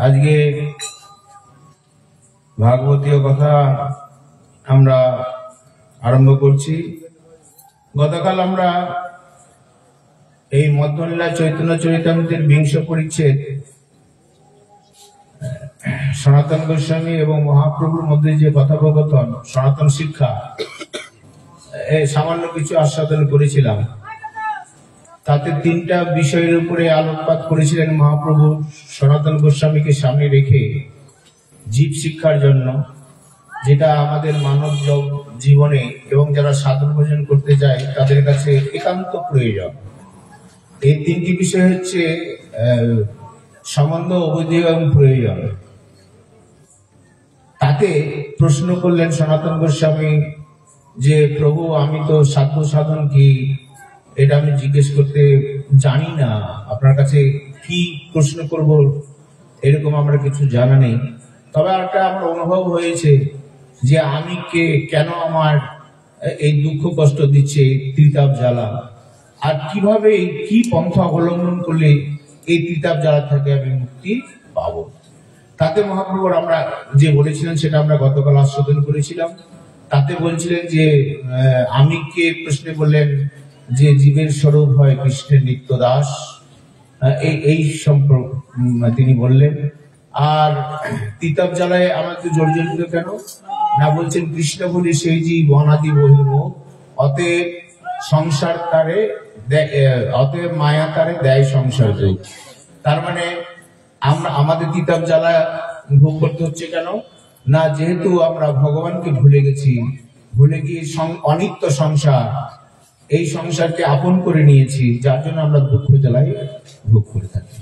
আজকে ভাগবতীয় কথা আমরা আরম্ভ করছি। গতকাল আমরা এই মধ্যলীলা চৈতন্য চরিতামৃতের 20 পরিচ্ছেদ সনাতন গোস্বামী এবং মহাপ্রভুর মধ্যে যে কথোপকথন, সনাতন শিক্ষা, সামান্য কিছু আস্বাদন করেছিলাম। তাতে 3টা বিষয়ের উপরে আলোকপাত করেছিলেন মহাপ্রভু সনাতন গোস্বামীকে সামনে রেখে জীব শিক্ষার জন্য, যেটা আমাদের মানব জীবনে এবং যারা সাধন ভোজন করতে যায় তাদের কাছে একান্ত প্রয়োজন। এই 3টি বিষয় হচ্ছে সম্বন্ধ, অবধি এবং প্রয়োজন। তাতে প্রশ্ন করলেন সনাতন গোস্বামী যে প্রভু, আমি তো সাধন কি এটা আমি জিজ্ঞেস করতে জানি না, আপনার কাছে কি প্রশ্ন করব এরকম আমরা কিছু জানা নেই। তবে একটা আমার অনুভব হয়েছে যে আমি কে, কেন আমার এই দুঃখ কষ্ট দিচ্ছে, ত্রিতাপ জ্বালা, আর কিভাবে কি পন্থা অবলম্বন করলে এই ত্রিতাপ জ্বালা থেকে আমি মুক্তি পাবো। তাতে মহাপ্রভুর আমরা যে বলেছিলেন সেটা আমরা গতকাল আস্বাদন করেছিলাম। তাতে বলছিলেন যে আমি কে প্রশ্নে বললেন যে জীবের স্বরূপ হয় কৃষ্ণের নিত্য দাস, এই সম্পর্ক তিনি বললেন। আর তিতাব জ্বালায় আমাকে জর্জরিত কেন না, বলছেন কৃষ্ণ বলি সেই জীব অনাদি বহির্মুখ, অতএব সংসার তারে, অতএব মায়া তারে দেয় সংসার যোগ। তার মানে আমরা আমাদের তিতাব জ্বালা ভোগ করতে হচ্ছে কেন না, যেহেতু আমরা ভগবানকে ভুলে গেছি, ভুলে গিয়ে অনিত্য সংসার, এই সংসারকে আপন করে নিয়েছি, যার জন্য আমরা দুঃখ জ্বালাই ভোগ করে থাকি।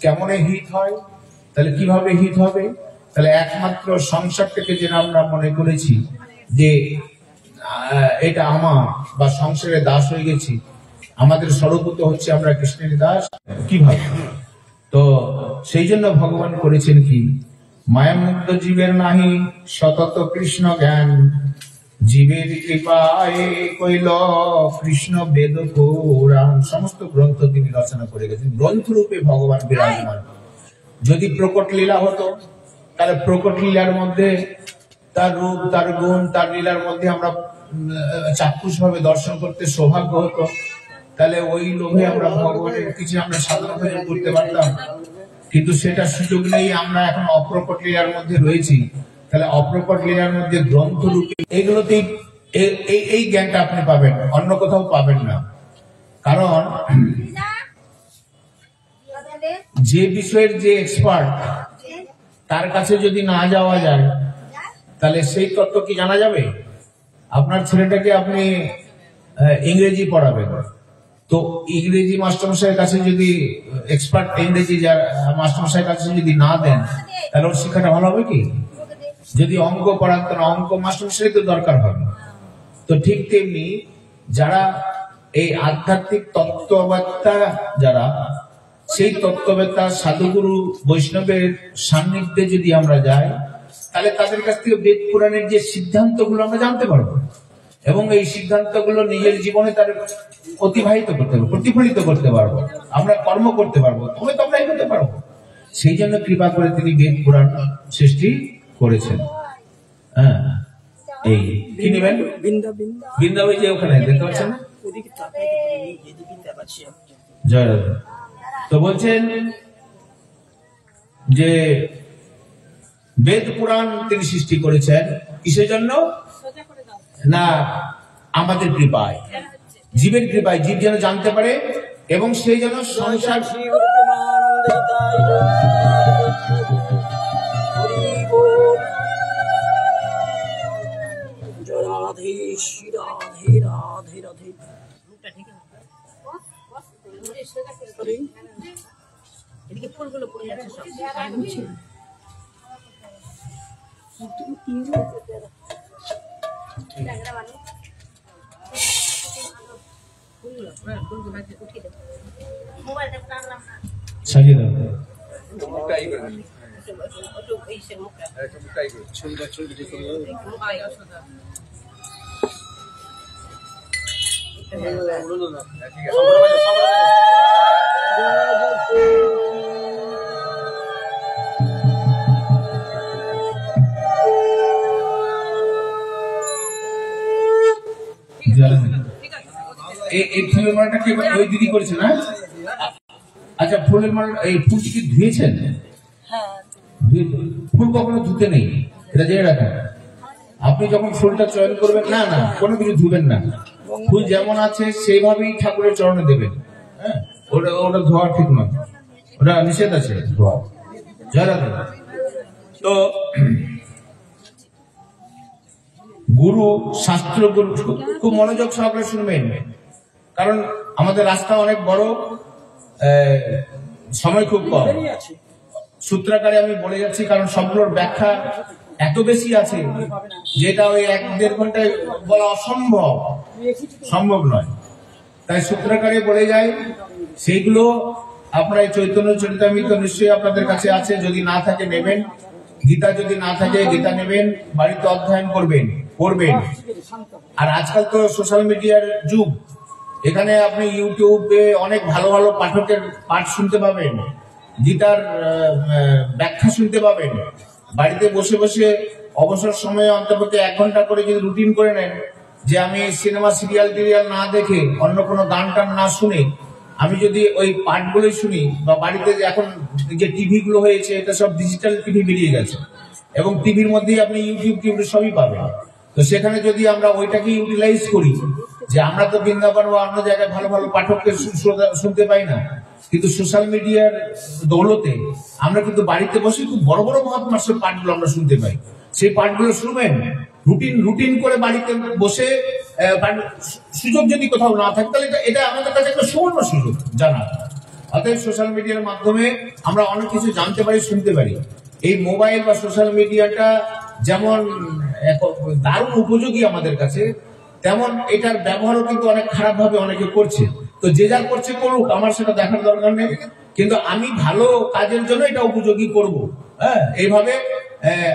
কেমন হিত হয়? তাহলে কিভাবে হিত হবে? তাহলে একমাত্র সংসারটাকে যে আমরা মনে করেছি যে এটা আমার, বা সংসারে দাস হয়ে গেছি, আমাদের স্বরূপত হচ্ছে আমরা কৃষ্ণের দাস। কিভাবে? তো সেই জন্য ভগবান করেছেন কি, মায়ামুক্ত জীবের নাহি সতত কৃষ্ণ জ্ঞান, জীবের কৃপায় কইল কৃষ্ণ বেদ পুরাণ। সমস্ত গ্রন্থ তিনি রচনা করে গেছেন, গ্রন্থরূপে ভগবান বিরাজমান। যদি প্রকট লীলা হতো তাহলে প্রকট লীলার মধ্যে তার রূপ, তার গুণ, তার লীলার মধ্যে আমরা চাক্ষুষ ভাবে দর্শন করতে সৌভাগ্য হতো, তাহলে ওই লোভে আমরা ভগবানের কিছু আমরা সাধন ভোজন করতে পারতাম। কিন্তু সেটা সুযোগ নেই, আমরা এখন অপ্রকট লীলার মধ্যে রয়েছি। তাহলে অপ্রকট লীলার মধ্যে গ্রন্থ রূপে এইগুলোতেই এই জ্ঞানটা আপনি পাবেন, অন্য কোথাও পাবেন না। কারণ যে বিষয়ের যে এক্সপার্ট, তার কাছে যদি না যাওয়া যায় তাহলে সেই তত্ত্ব কি জানা যাবে? আপনার ছেলেটাকে আপনি ইংরেজি পড়াবেন, তো ইংরেজি মাস্টারমশাইয়ের কাছে যদি এক্সপার্ট ইংরেজি মাস্টারমশাইয়ের কাছে যদি না দেন, তাহলে ওর শিক্ষাটা ভালো হবে কি? যদি অঙ্ক পড়ান, তাহলে অঙ্ক মাস্টারমশাই তো দরকার হবে। তো ঠিক তেমনি যারা এই আধ্যাত্মিক তত্ত্ববেত্তা, যারা সেই তত্ত্ববেত্তা সাধুগুরু বৈষ্ণবের সান্নিধ্যে যদি আমরা যাই, তাহলে তাদের কাছ থেকে বেদ পুরাণের যে সিদ্ধান্তগুলো আমরা জানতে পারবো, এবং এই সিদ্ধান্তগুলো নিজের জীবনে তার অতিবাহিত করতে পারবো, প্রতিফলিত করতে পারবো, আমরা কর্ম করতে পারবো, তবে তো আমরা এগোতে পারবো। সেই জন্য কৃপা করে তিনি বেদ পুরাণ সৃষ্টি করেছেন। হ্যাঁ, এই কি নেবেন? বৃন্দাবন যে ওখানে দেখতে পাচ্ছেন না, জয় রাধা। তো বলছেন যে বেদ পুরাণ তিনি সৃষ্টি করেছেন কিসের জন্য না, আমাদের কৃপায়, জীবের কৃপায়, জীব যেন জানতে পারে এবং সেই যেন সংসার এদিকে ফুলগুলো পড়ে যাচ্ছে সব। সাজিয়ে দাও। এই ফুলের মালাটা কি ওই দিদি করেছে না? আচ্ছা, ফুলের মালা এই ফুলটি কি ধুয়েছেন? ফুল কখনো ধুতে নেই, এটা জেনে রাখেন। আপনি যখন ফুলটা চয়ন করবেন, না না কোনো কিছু ধুবেন না, ফুল যেমন আছে সেইভাবেই ঠাকুরের চরণে দেবেন। হ্যাঁ, ওটা ওটা ধোয়া ঠিক নয়, ওটা নিষেধ আছে ধোয়া। জয় রাধে। তো গুরু, শাস্ত্র গুরু খুব মনোযোগ সহকারে শুনবেন, কারণ আমাদের রাস্তা অনেক বড়, সময় খুব কম। সূত্রাকারে আমি বলে যাচ্ছি, কারণ সবগুলোর ব্যাখ্যা এত বেশি আছে যেটা ওই 1-1.5 ঘন্টায় বলা সম্ভব নয়। তাই সূত্রাকারে বলে যায়, সেইগুলো আপনার এই চৈতন্য চরিতামৃত নিশ্চয়ই আপনাদের কাছে আছে, যদি না থাকে নেবেন। গীতা যদি না থাকে গীতা নেবেন, বাড়িতে অধ্যয়ন করবেন। আর আজকাল তো সোশ্যাল মিডিয়ার যুগ, এখানে আপনি ইউটিউবে অনেক ভালো ভালো পাঠকের পাঠ শুনতে পাবেন, গীতার ব্যাখ্যা শুনতে পাবেন। বাড়িতে বসে বসে অবসর সময়ে অন্তপক্ষে 1 ঘন্টা করে যদি রুটিন করে নেন, যে আমি সিনেমা সিরিয়াল না দেখে, অন্য কোনো গান টান না শুনে আমি যদি ওই পাঠগুলোই শুনি, বা বাড়িতে যে এখন যে টিভি গুলো হয়েছে, এটা সব ডিজিটাল টিভি বেরিয়ে গেছে, এবং টিভির মধ্যেই আপনি ইউটিউব সবই পাবেন। তো সেখানে যদি আমরা ওইটাকে ইউটিলাইজ করি, যে আমরা তো বৃন্দাবন বা অন্য জায়গায় ভালো ভালো পাঠককে শুনতে পাই না, কিন্তু সোশ্যাল মিডিয়ার দৌলতে আমরা কিন্তু বাড়িতে বসে খুব বড় বড় মহাত্মার পাঠগুলো আমরা শুনতে পাই। সেই পাঠগুলো শুনবেন, রুটিন করে বাড়িতে বসে। সুযোগ যদি কোথাও না থাকে, তাহলে এটা আমাদের কাছে একটা সুবর্ণ সুযোগ জানার। অতএব সোশ্যাল মিডিয়ার মাধ্যমে আমরা অনেক কিছু জানতে পারি, শুনতে পারি। এই মোবাইল বা সোশ্যাল মিডিয়াটা যেমন দারুণ উপযোগী আমাদের কাছে, তেমন এটার ব্যবহারও কিন্তু অনেক খারাপ ভাবে অনেকে করছে। তো যে যা করছে করুক, আমার সেটা দেখার দরকার নেই, কিন্তু আমি ভালো কাজের জন্য এটা উপযোগী করব। হ্যাঁ, এইভাবে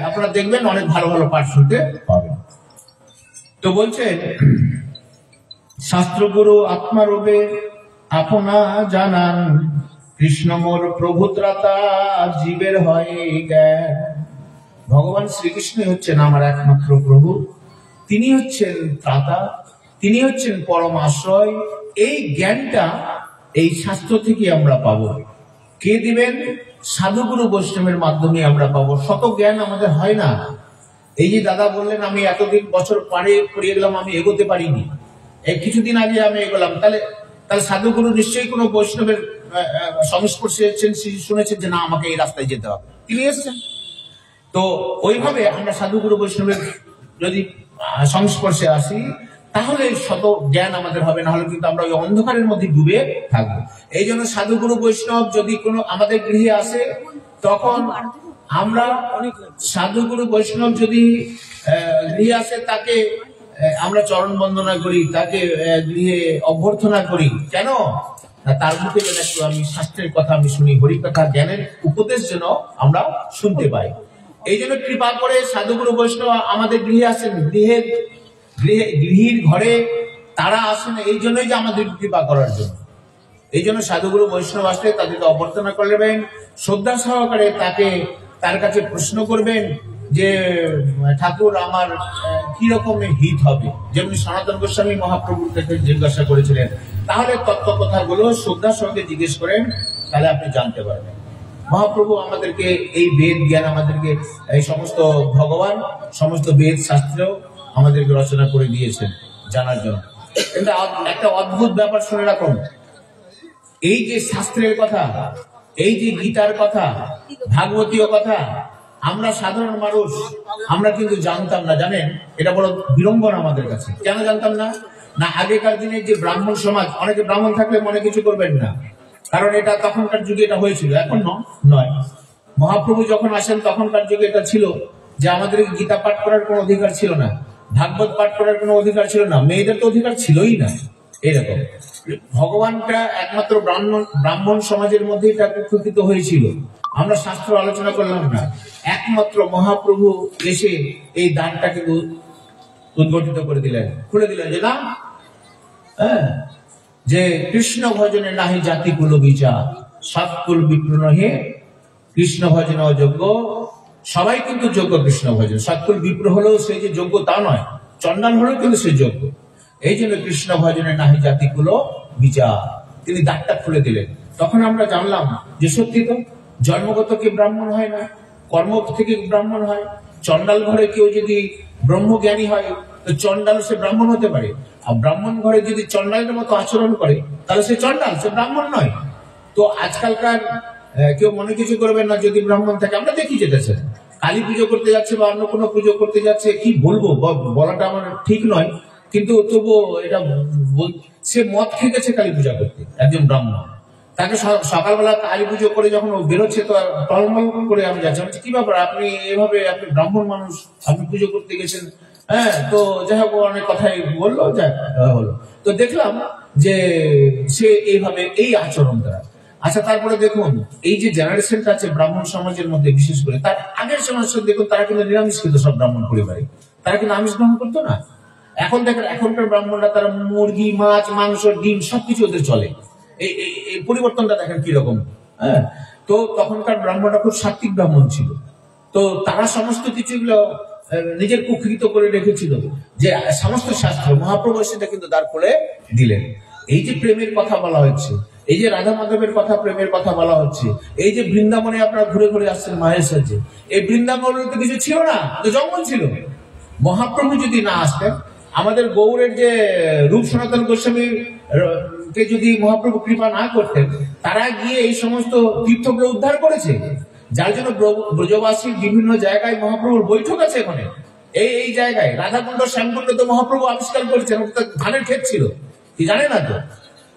আপনারা দেখবেন অনেক ভালো ভালো পাঠ শুনতে পাবেন। তো বলছেন, শাস্ত্রগুরু আত্মারূপে আপনা জানান, কৃষ্ণ মোর প্রভু ত্রাতা, জীবের হয় জ্ঞান। ভগবান শ্রীকৃষ্ণই হচ্ছেন আমার একমাত্র প্রভু, তিনি হচ্ছেন ত্রাতা, তিনি হচ্ছেন পরম আশ্রয়। এই জ্ঞানটা এই শাস্ত্র থেকে আমরা পাবো। কে দিবেন? সাধুগুরু বৈষ্ণবের মাধ্যমে আমরা পাবো। শত জ্ঞান আমাদের হয় না। এই যে দাদা বললেন, আমি এতদিন বছর পড়িয়ে গেলাম, আমি এগোতে পারিনি, এই কিছুদিন আগে আমি এগোলাম, তাহলে সাধুগুরু নিশ্চয়ই কোনো বৈষ্ণবের সংস্পর্শে এসেছেন, শুনেছেন যে না আমাকে এই রাস্তায় যেতে হবে, তিনি এসেছেন। তো ওইভাবে আমরা সাধুগুরু বৈষ্ণবের যদি সংস্পর্শে আসি, তাহলে শত জ্ঞান আমাদের হবে, না হলে কিন্তু আমরা ওই অন্ধকারের মধ্যে ডুবে থাকবো। এই জন্য সাধুগুরু বৈষ্ণব যদি কোনো আমাদের গৃহে আসে, তখন আমরা সাধুগুরু বৈষ্ণব যদি গৃহে আসে, তাকে আমরা চরণ বন্দনা করি, তাকে গৃহে অভ্যর্থনা করি। কেন? তার মুখে যেন একটু আমি শাস্ত্রের কথা আমি শুনি, হরিকথা জ্ঞানের উপদেশ যেন আমরা শুনতে পাই। এই জন্য কৃপা করে সাধুগুরু বৈষ্ণব আমাদের গৃহে আসেন। গৃহীর ঘরে তারা আসেন এই জন্যই যে আমাদের কৃপা করার জন্য। এই জন্য সাধুগুরু বৈষ্ণব আসলে তাদেরকে অভ্যর্থনা করবেন, শ্রদ্ধা সহকারে তার কাছে প্রশ্ন করবেন যে ঠাকুর আমার কি রকমের হিত হবে, যেমনি সনাতন গোস্বামী মহাপ্রভুর কাছে জিজ্ঞাসা করেছিলেন। তাহলে তত্ত্ব কথাগুলো শ্রদ্ধার সঙ্গে জিজ্ঞেস করেন, তাহলে আপনি জানতে পারবেন। মহাপ্রভু আমাদেরকে এই বেদ জ্ঞান, আমাদেরকে এই সমস্ত ভগবান সমস্ত বেদ শাস্ত্র আমাদেরকে রচনা করে দিয়েছেন জানার জন্য। কিন্তু একটা অদ্ভুত ব্যাপার শুনে রাখুন, এই যে শাস্ত্রের কথা, এই যে গীতার কথা, ভাগবতীয় কথা, আমরা সাধারণ মানুষ আমরা কিন্তু জানতাম না। জানেন, এটা বড় বিড়ম্বনা আমাদের কাছে। কেন জানতাম না? না, আগেকার দিনে যে ব্রাহ্মণ সমাজ, অনেকে ব্রাহ্মণ থাকলে মনে কিছু করবেন না, কারণ এটা তখনকার যুগে এটা হয়েছিল, এখন নয়। মহাপ্রভু যখন আসেন তখনকার যুগে এটা ছিল যে আমাদের গীতা পাঠ করার কোনো অধিকার ছিল না, ভাগবত পাঠ করার কোনো অধিকার ছিল না, মেয়েদের তো অধিকার ছিলই না। এরকম ভগবানটা একমাত্র ব্রাহ্মণ সমাজের মধ্যে এটা প্রকৃত হয়েছিল। আমরা শাস্ত্র আলোচনা করলাম না, একমাত্র মহাপ্রভু এসে এই দ্বারটাকে উদ্ঘাটিত করে দিলেন, খুলে দিলেন যে না, হ্যাঁ যে কৃষ্ণ ভজনে নাহি জাতি কুল বিচার, সৎকুল বিপ্র নহে কৃষ্ণ ভজনে অযোগ্য। সবাই কিন্তু যোগ্য কৃষ্ণ ভজন, সৎকুল বিপ্র হলেও সেই যে যোগ্য তা নয়, চন্ডাল হলেও কিন্তু সে যোগ্য। এই জন্য কৃষ্ণ ভজনে নাহি জাতি কুল বিচার, তিনি দাঁতটা খুলে দিলেন। তখন আমরা জানলাম যে সত্যি তো জন্মগত কি ব্রাহ্মণ হয় না, কর্ম থেকে ব্রাহ্মণ হয়। চন্ডাল ঘরে কেউ যদি ব্রহ্মজ্ঞানী হয় তো চন্ডাল সে ব্রাহ্মণ হতে পারে, আর ব্রাহ্মণ ঘরে যদি চন্ডালের মতো আচরণ করে তাহলে সে চন্ডাল, সে ব্রাহ্মণ নয়। তো আজকালকার কেউ মনে কিছু করবেন না যদি ব্রাহ্মণ থাকে। আমরা দেখি যেতেছে কালী পুজো করতে যাচ্ছে বা অন্য কোনো পুজো করতে যাচ্ছে, কি বলবো বলাটা আমার ঠিক নয়, কিন্তু তবুও এটা সে মদ খেয়েছে কালী পূজা করতে, একজন ব্রাহ্মণ। তাকে সকালবেলা কালী পুজো করে যখন ও বেরোচ্ছে তো টলমল করে আমি যাচ্ছি, আমি কি ব্যাপার আপনি এভাবে, আপনি ব্রাহ্মণ মানুষ, আপনি পুজো করতে গেছেন? হ্যাঁ, তো যাই হোক অনেক কথাই বললো, যাই হলো। তো দেখলাম যে সে এইভাবে এই আচরণ দ্বারা। আচ্ছা, তারপরে দেখুন এই যে জেনারেশনটা আছে ব্রাহ্মণ সমাজের মধ্যে, বিশেষ করে তার আগের জেনারেশন দেখুন, তারা কিন্তু নিরামিষ খেত, সব ব্রাহ্মণ পরিবারে তারা কিন্তু আমিষ গ্রহণ করতো না। এখন দেখেন এখনকার ব্রাহ্মণরা তারা মুরগি, মাছ, মাংস, ডিম সবকিছু ওদের চলে। এই পরিবর্তনটা দেখেন কিরকম। হ্যাঁ, তো তখনকার ব্রাহ্মণরা খুব সাত্বিক ব্রাহ্মণ ছিল, তো তারা সমস্ত কিছুগুলো নিজের কুক্ষিত করে রেখেছিল, যে সমস্ত শাস্ত্র মহাপ্রভু সেটা কিন্তু দাঁড় করে দিলেন। এই যে প্রেমের কথা বলা হচ্ছে, এই যে রাধা মাধবের কথা, প্রেমের কথা বলা হচ্ছে, এই যে বৃন্দাবনে আপনারা ঘুরে ঘুরে আসছেন মায়ের সাথে, এই বৃন্দাবনের তো কিছু ছিল না, তো জঙ্গল ছিল। মহাপ্রভু যদি না আসতেন, আমাদের গৌড়ের যে রূপ সনাতন গোস্বামী কে যদি মহাপ্রভু কৃপা না করতেন, তারা গিয়ে এই সমস্ত তীর্থগুলো উদ্ধার করেছে, যার জন্য ব্রজবাসীর বিভিন্ন জায়গায় মহাপ্রভুর বৈঠক আছে। এখানে এই জায়গায় রাধাকুণ্ড, শ্যামকুণ্ড তো মহাপ্রভু আবিষ্কার করেছেন, ওটা ধানের ক্ষেত ছিল, কি জানে না তো।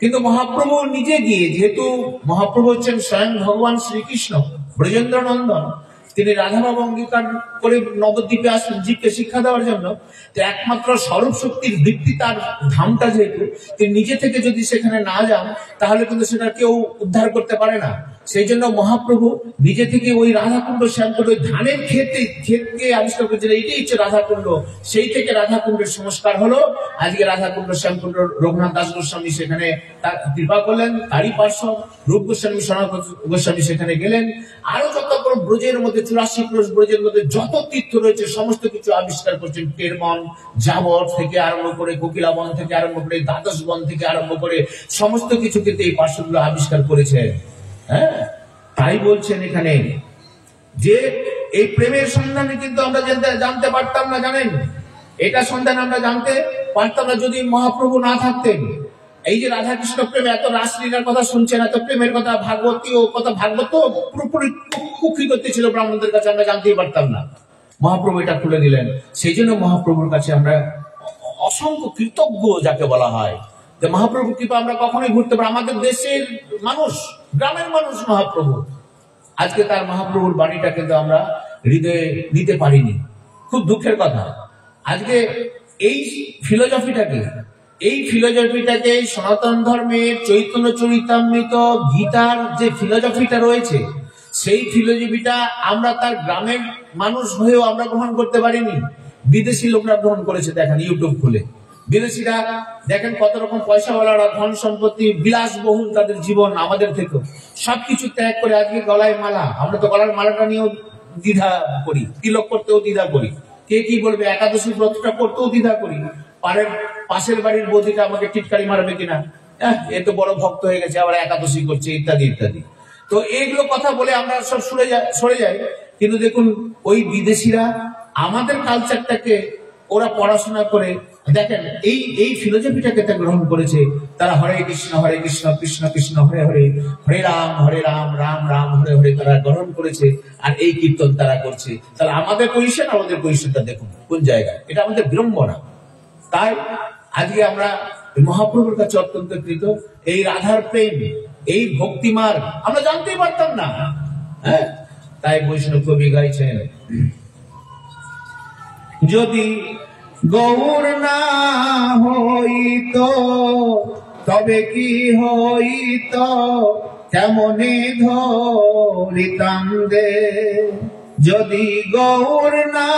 কিন্তু মহাপ্রভু নিজে গিয়ে, যেহেতু মহাপ্রভু হচ্ছেন স্বয়ং ভগবান শ্রীকৃষ্ণ ব্রজেন্দ্র নন্দন, তিনি রাধাবাবু অঙ্গীকার করে নবদ্বীপে আসেন জীবকে শিক্ষা দেওয়ার জন্য। তো একমাত্র স্বরূপ শক্তির বৃত্তি তার ধামটা, যেহেতু তিনি নিজে থেকে যদি সেখানে না যান তাহলে কিন্তু সেটা কেউ উদ্ধার করতে পারে না। সেই জন্য মহাপ্রভু নিজে থেকে ওই রাধাকুণ্ড, শ্যামকুণ্ড, ওই ধানের ক্ষেতকে আবিষ্কার করেছিলেন। এটাই হচ্ছে রাধাকুণ্ড। সেই থেকে রাধাকুণ্ডের সংস্কার হলো। আজকে রাধাকুণ্ড, শ্যামকুণ্ড, রঘুনাথ দাস গোস্বামী সেখানে তার কৃপা করলেন, তারই পার্শ্ব রূপ গোস্বামী, সনাতন গোস্বামী সেখানে গেলেন। আরো যত ব্রজের মধ্যে 84 ক্রোশ ব্রজের মধ্যে যত তীর্থ রয়েছে সমস্ত কিছু আবিষ্কার করছেন। টেরবন, জাবর থেকে আরম্ভ করে, কোকিলাবন থেকে আরম্ভ করে, দ্বাদশ বন থেকে আরম্ভ করে সমস্ত কিছু কিন্তু এই পার্শ্বগুলো আবিষ্কার করেছে। হ্যাঁ, তাই বলছেন এখানে যে এই প্রেমের সন্ধানে কিন্তু আমরা জানতে পারতাম না, জানেন, এটা সন্ধান আমরা জানতে পারতাম না যদি মহাপ্রভু না থাকতেন। এই যে রাধা কৃষ্ণ প্রেম, এত রাসলীলার কথা শুনছেন, এত প্রেমের কথা, ভাগবতীয় কথা, ভাগবত পুরোপুরি কুক্ষি করতেছিল ব্রাহ্মণদের কাছে, আমরা জানতেই পারতাম না। মহাপ্রভু এটা খুলে দিলেন। সেই জন্য মহাপ্রভুর কাছে আমরা অসংখ্য কৃতজ্ঞ, যাকে বলা হয় যে মহাপ্রভু কৃপা আমরা কখনোই ঘুরতে পারি। আমাদের দেশের মানুষ, গ্রামের মানুষ মহাপ্রভু, আজকে তার মহাপ্রভুর বাণীটা কিন্তু আমরা হৃদয়ে নিতে পারিনি। খুব দুঃখের কথা। আজকে এই ফিলোজফিটাকে সনাতন ধর্মের চৈতন্য চরিতামৃত গীতার যে ফিলোজফিটা রয়েছে, সেই ফিলোজফিটা আমরা তার গ্রামের মানুষ হয়েও আমরা গ্রহণ করতে পারিনি। বিদেশি লোকরা গ্রহণ করেছে। দেখেন ইউটিউব খুলে বিদেশিরা দেখেন কত রকম পয়সাওয়ালারা, ধন সম্পত্তি, বিলাসবহুল তাদের জীবন, আমাদের থেকেও সবকিছু ত্যাগ করে আজকে গলায় মালা। আমরা তো গলার মালাটা নিয়েও দ্বিধা করি, তিলক করতেও দ্বিধা করি, কে কি বলবে, একাদশী ব্রতটা করতেও দ্বিধা করি, পাশের বাড়ির বৌদিটা আমাকে টিটকারি মারবে কিনা, এ তো বড় ভক্ত হয়ে গেছে, আবার একাদশী করছে, ইত্যাদি ইত্যাদি। তো এইগুলো কথা বলে আমরা সব সরে যাই। কিন্তু দেখুন ওই বিদেশিরা আমাদের কালচারটাকে, ওরা পড়াশোনা করে দেখেন এই ফিলোজফিটাকে গ্রহণ করেছে। তারা হরে কৃষ্ণ কৃষ্ণ কৃষ্ণ হরে হরে, হরে রাম রাম রাম হরে হরে তারা গ্রহণ করেছে, আর এই কীর্তন তারা করছে। তাহলে আমাদের পজিশন, আমাদের পজিশনটা দেখুন কোন জায়গায়। এটা আমাদের বিড়ম্বনা। তাই আজকে আমরা মহাপ্রভুর কাছে অত্যন্ত কৃত। এই রাধার প্রেম, এই ভক্তিমার আমরা জানতেই পারতাম না। হ্যাঁ, তাই বৈষ্ণব কবি গাইছেন, যদি গৌর না হইত তবে কি হইত, কেমনে ধরিতাম দে। যদি গৌর না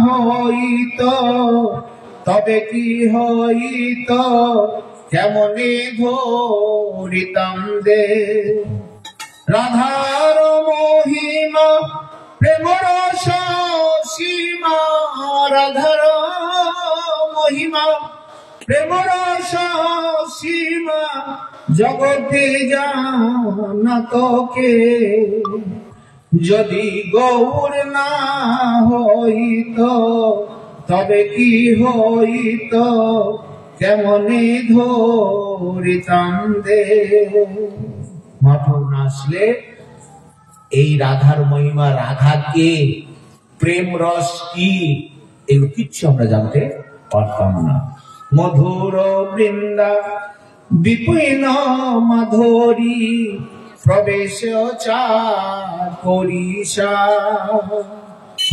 হইত তবে কি হইত, কেমনে ধরিতাম দে রাধার মহিমা প্রেম রস সীমা রাধার মহিমা প্রেম রস সীমা জগতে জানাত কে যদি গৌর না হইত তবে কি হইত কেমনে ধরিতাম দে মহাপ্রভু না আসলে এই রাধার মহিমা রাধা কে প্রেম রস কি এগুলো কিচ্ছু আমরা জানতে পারতাম না মধুর বৃন্দা বিপিন মাধুরী প্রবেশ করিসা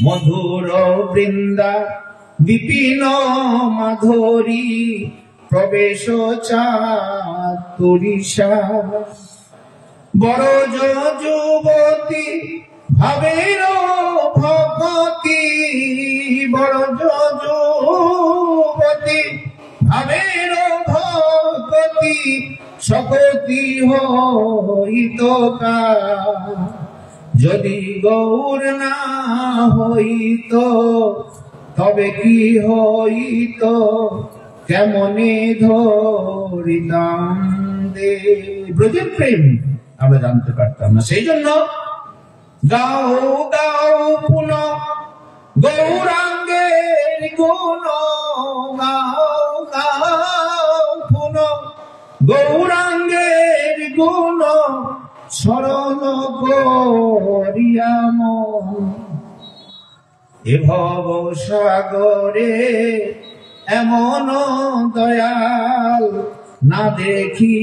মধুর বৃন্দা বিপিন মাধুরী প্রবেশ করিসা বড় যুবতী ভাবের ভগতি বড় যুবতী ভাবের ভগতি সকতি হইত যদি গৌর না হইত তবে কি হইত কেমনে ধরিতাম দে ব্রজের প্রেম আমরা জানতে পারতাম না সেই জন্য গাও গাও পুন গৌরাঙ্গের গুণ গাও গাও পুন গৌরাঙ্গের গুণ স্মরণ করিয়াম এ ভব সাগরে এমন দয়াল না দেখি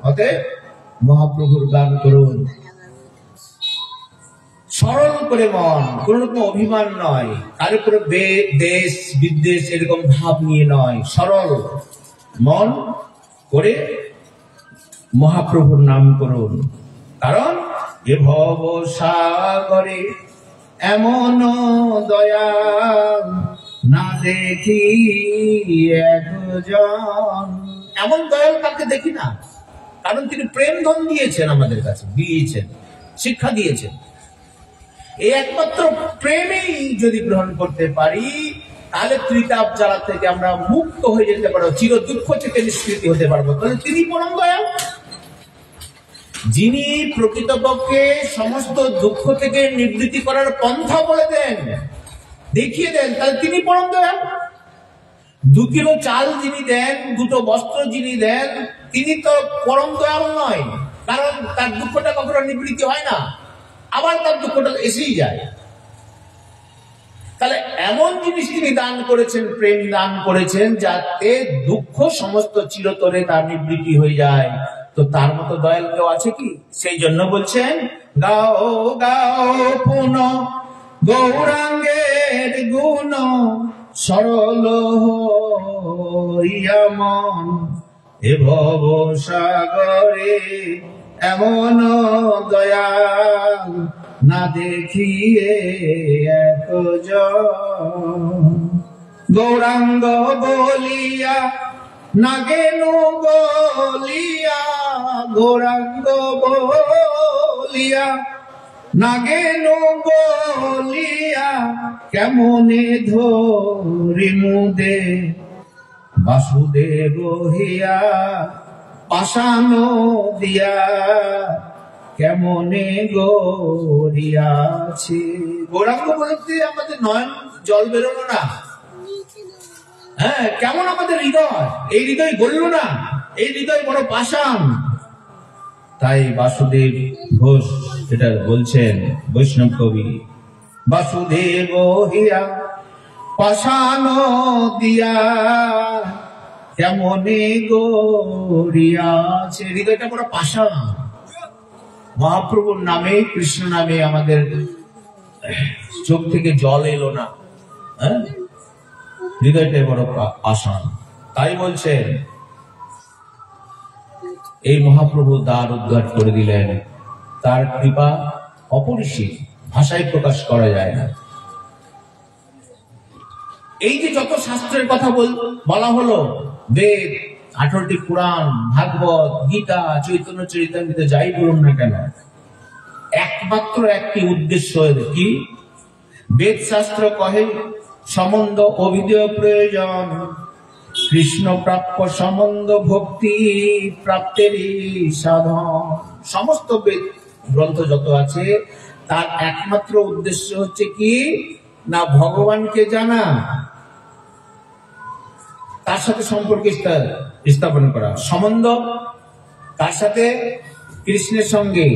অতএব মহাপ্রভুর গান করুন সরল করে মন, কোন রকম অভিমান নয়, কার উপরে দেশ বিদ্বেষ এরকম ভাব নিয়ে নয়, সরল মন করে মহাপ্রভুর নাম করুন। কারণ এ ভব সাগরে এমন দয়াল না দেখি একজন। এমন দয়াল কাকে দেখি না, কারণ তিনি প্রেম ধন দিয়েছেন, আমাদের কাছে দিয়েছেন, শিক্ষা দিয়েছেন। এই একমাত্র প্রেমেই যদি গ্রহণ করতে পারি তাহলে ত্রিতাপ জ্বালা থেকে আমরা মুক্ত হয়ে যেতে পারবো, চির দুঃখ থেকে নিষ্কৃতি হতে পারবো। তাহলে তিনি পরম দয়াল, যিনি প্রকৃতপক্ষে সমস্ত দুঃখ থেকে নিবৃত্তি করার পন্থা বলে দেন, দেখিয়ে দেন, তাহলে তিনি পরম দয়াল। 2 কিলো চাল যিনি দেন, 2টো বস্ত্র যিনি দেন, তিনি তো পরম দয়াল নয়, কারণ তার দুঃখটা কখনো নিবৃত্তি হয় না, আবার তার দুঃখটা এসেই যায়। তাহলে এমন জিনিস তিনি দান করেছেন, প্রেম দান করেছেন, যাতে দুঃখ সমস্ত চিরতরে তার নিবৃত্তি হয়ে যায়। তো তার মতো দয়াল কেউ আছে কি? সেই জন্য বলছেন গাও গাও পুন গৌরাঙ্গের গুণ সরল হইয়া মন, এ ভব সাগরে এমন দয়াল না দেখিয়ে একজন। গৌরাঙ্গ বলিয়া নাগেনু বলিয়া, গৌরাঙ্গ বলিয়া নাগেনু বলিয়া কেমনে ধরি মুদে, বাসুদেব হিয়া পাশান দিয়া কেমনে গড়িয়াছে। গৌরাঙ্গ বলতে আমাদের নয়ন জল বেরোলো না, হ্যাঁ, কেমন আমাদের হৃদয়, এই হৃদয় গড়ল না, এই হৃদয় বড় পাষাণ। তাই বাসুদেব ঘোষ এটা বলছেন, বৈষ্ণব কবি, বাসুদেব হিয়া পাষাণ দিয়া কেমনে গড়িয়াছে। হৃদয়টা বড় পাষাণ। মহাপ্রভুর নামে, কৃষ্ণ নামে আমাদের চোখ থেকে জল এলো না, হ্যাঁ, হৃদয়টাই বড় পাষাণ। তাই বলছেন এই মহাপ্রভু দ্বার উদ্ধার করে দিলেন, তার কৃপা অপরিসীম, ভাষায় প্রকাশ করা যায় না। এই যে যত শাস্ত্রের কথা বলা হলো, বেদ, 18টি পুরাণ, ভাগবত, গীতা, চৈতন্য চরিতামৃত, যাই বলুন না কেন, একমাত্র একটি উদ্দেশ্য কি? বেদ শাস্ত্র কহে সম্বন্ধ অভিধেয় প্রয়োজন, কৃষ্ণ প্রাপ্য সম্বন্ধ ভক্তি প্রাপ্তেরই সাধন। সমস্ত বেদ গ্রন্থ যত আছে তার একমাত্র উদ্দেশ্য হচ্ছে কি না, ভগবানকে জানা, তার সাথে সম্পর্ক স্থাপন করা। সম্বন্ধ তার সাথে, কৃষ্ণের সঙ্গে।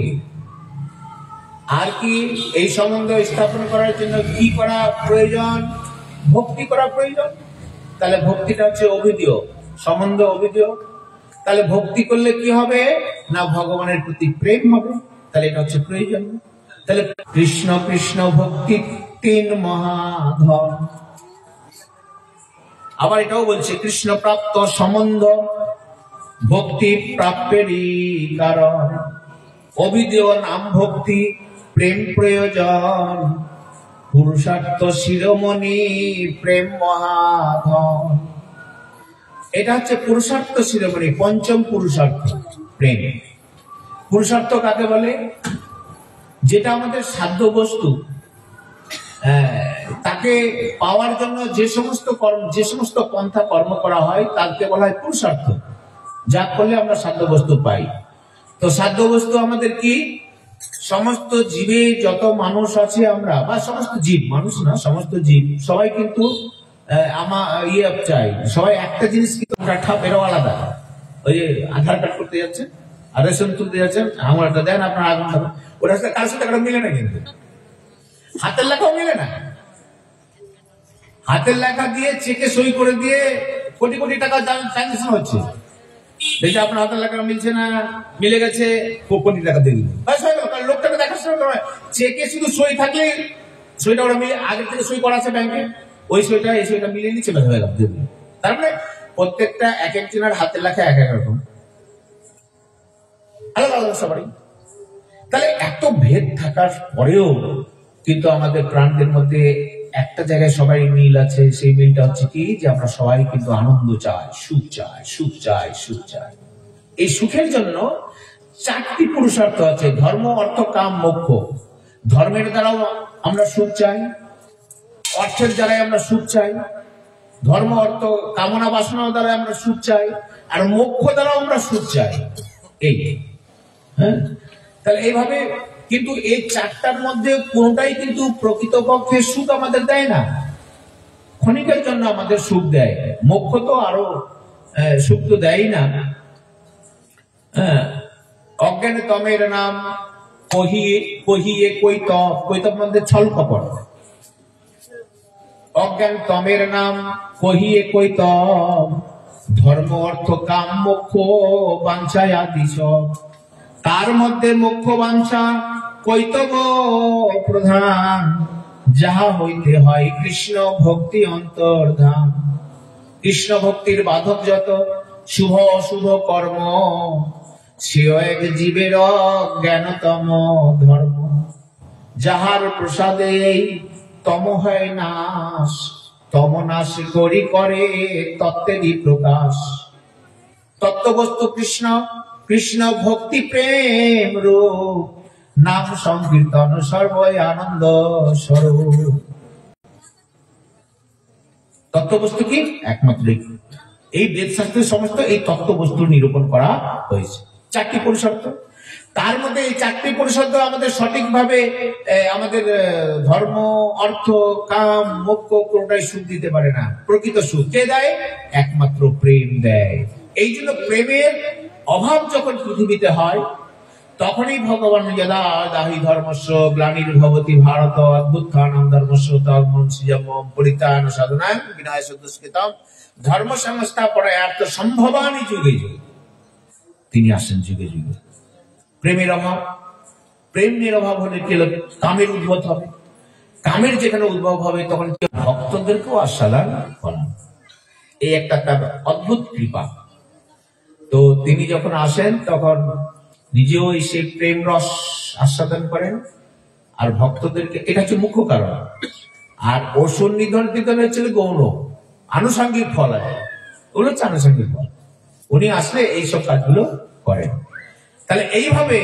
আর কি এই সম্বন্ধ স্থাপন করার জন্য কি করা প্রয়োজন? ভক্তি করা প্রয়োজন। তাহলে ভক্তিটা হচ্ছে অভিধেয়, সম্বন্ধ অভিধেয়। তাহলে ভক্তি করলে কি হবে না, ভগবানের প্রতি প্রেম হবে। তাহলে এটা হচ্ছে প্রয়োজন। তাহলে কৃষ্ণ কৃষ্ণ ভক্তি 3 মহাধন। আবার এটাও বলছে কৃষ্ণ প্রাপ্ত সম্বন্ধ ভক্তি প্রাপ্যেরই কারণ, অভিধেয় নাম ভক্তি প্রেম প্রয়োজন, পুরুষার্থ শিরোমণি প্রেম মহাধন। এটা হচ্ছে পুরুষার্থ শিরোমণি, পঞ্চম পুরুষার্থ প্রেম। পুরুষার্থ কাকে বলে? যেটা আমাদের সাধ্য বস্তু, তাকে পাওয়ার জন্য যে সমস্ত পন্থা কর্ম করা হয় তাকে বলা হয় পুরুষার্থ, যা করলে আমরা সাধ্য বস্তু পাই। তো সাধ্য বস্তু আমাদের কি? সমস্ত জীবে যত মানুষ আছে আমরা, বা সমস্ত জীব, মানুষ না, সমস্ত জীব, সবাই কিন্তু চাই। সবাই একটা জিনিস কিন্তু এরাও আলাদা। ওই যে আধার কার্ড করতে যাচ্ছেন আর রেশন তুলতে যাচ্ছেন, আমারটা দেন, আপনার আগুন দেবেন, ওটা কার সাথে একটা মিলে না, কিন্তু হাতের লেখাও মিলে না। হাতের লেখা দিয়ে চেকে সই করে দিয়ে কোটি কোটি টাকা ট্রানজাকশন হচ্ছে, দেখি আপনার হাতের লেখা মিলছে না, মিলে গেছে, কোটি টাকা দিয়ে দিল, লোকটাকে দেখাশোনা করা হয়। চেকে শুধু সই থাকলে, সইটা ওরা মিলে, আগের থেকে সই করা আছে ব্যাংকে, ওই সইটা এই সইটা মিলিয়ে নিচ্ছে, হয়ে গেল। তার মানে প্রত্যেকটা এক একজনের হাতের লেখা এক এক রকম, আলাদা আলাদা সবারই। তাহলে এত ভেদ থাকার পরেও কিন্তু আমাদের প্রাণদের মধ্যে একটা জায়গায় সবাই মিল আছে। সেই মিলটা হচ্ছে কি, যে আমরা সবাই কিন্তু আনন্দ চাই, সুখ চাই, সুখ চাই, সুখ চাই। এই সুখের জন্য 4টি পুরুষার্থ আছে, ধর্ম, অর্থ, কাম, মোক্ষ। ধর্মের দ্বারাও আমরা সুখ চাই, অর্থের দ্বারাই আমরা সুখ চাই, ধর্ম অর্থ কামনা বাসনার দ্বারা আমরা সুখ চাই, আর মোক্ষ দ্বারাও আমরা সুখ চাই। এই তাহলে এইভাবে, কিন্তু এই 4টার মধ্যে কোনটাই কিন্তু প্রকৃতপক্ষে সুখ আমাদের দেয় না, ক্ষণিকের জন্য আমাদের সুখ দেয়। মোক্ষ তো আরো সুখ তো দেয় না। অজ্ঞান তমের নাম কহিয়ে কৈতব মধ্যে ছল কপট। অজ্ঞান তমের নাম কহিয়ে কৈতব, ধর্ম অর্থ কাম মোক্ষ বাঞ্ছায় আদি সব। তার মধ্যে মোক্ষ বাঞ্ছা কৈতব প্রধান, যাহা হইতে হয় কৃষ্ণ ভক্তি অন্তর্ধান। কৃষ্ণ ভক্তির বাধক যত শুভ অশুভ কর্ম, সেও এক জীবের জ্ঞানতম ধর্ম। যাহার প্রসাদে তম হয় নাশ, তম নাশ করি করে তত্ত্বেরই প্রকাশ। তত্ত্ববস্তু কৃষ্ণ, কৃষ্ণ ভক্তি প্রেম রূপ, নাম সংকীর্তন সর্বই আনন্দ স্বরূপ। তত্ত্ববস্তু কি? একমাত্র এই বেদ শাস্ত্রের সমস্ত এই তত্ত্ববস্তু নিরূপণ করা হয়েছে। 4টি পুরুষার্থ, তার মধ্যে এই 4টি পুরুষার্থ আমাদের সঠিকভাবে আমাদের ধর্ম, অর্থ, কাম, মোক্ষ কোনটাই সুখ দিতে পারে না। প্রকৃত সুখ কে দেয়? একমাত্র প্রেম দেয়। এই জন্য প্রেমের অভাব যখন পৃথিবীতে হয়, তখনই ভগবান যদা দাহি ধর্মস্য গ্লানির্ভবতি ভারত অদ্ভুত্থানম ধর্মস্য তন্মন সৃজমম পরিত্রাণ সাধনাং বিনাশ দুষ্কৃতম ধর্ম সংস্থাপনার্থ সম্ভবানি যুগে যুগে। তিনি আসেন যুগে যুগে। প্রেমের অভাব, প্রেমের অভাব হলে কি কামের উদ্ভব হবে। কামের যেখানে উদ্ভব হবে তখন ভক্তদেরকেও আস্বাদন করা, এই একটা তার অদ্ভুত কৃপা। তো তিনি যখন আসেন তখন নিজেও সেই প্রেম রস আস্বাদন করেন, আর ভক্তদেরকে, এটা হচ্ছে মুখ্য কারণ। আর অসুর নিধন টিধন হচ্ছে গৌণ আনুষঙ্গিক ফল আছে, ওগুলো হচ্ছে আনুষঙ্গিক ফল। উনি আসলে এইসব কাজগুলো করেন। তাহলে এইভাবে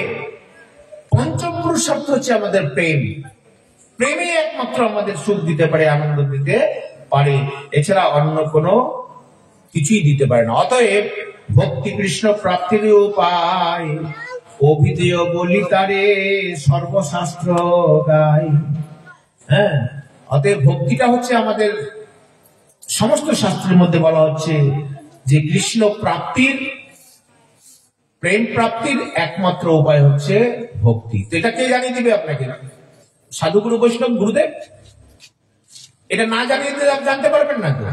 পঞ্চম পুরুষার্থ হচ্ছে আমাদের প্রেম। প্রেমে একমাত্র আমাদের সুখ দিতে পারে, আনন্দ দিতে পারে, এছাড়া অন্য কোনো কিছুই দিতে পারে না। অতএব ভক্তি কৃষ্ণ প্রাপ্তির উপায়, অভিধেয় বলি তারে সর্বশাস্ত্র গায়। হ্যাঁ, অতএব ভক্তিটা হচ্ছে আমাদের সমস্ত শাস্ত্রের মধ্যে বলা হচ্ছে যে কৃষ্ণ প্রাপ্তির, প্রেম প্রাপ্তির একমাত্র উপায় হচ্ছে ভক্তি। তো এটা কে জানিয়ে দিবে আপনাকে? সাধুগুরু বৈষ্ণব গুরুদেব? এটা না জানিয়ে দিলে আপনি জানতে পারবেন না তো।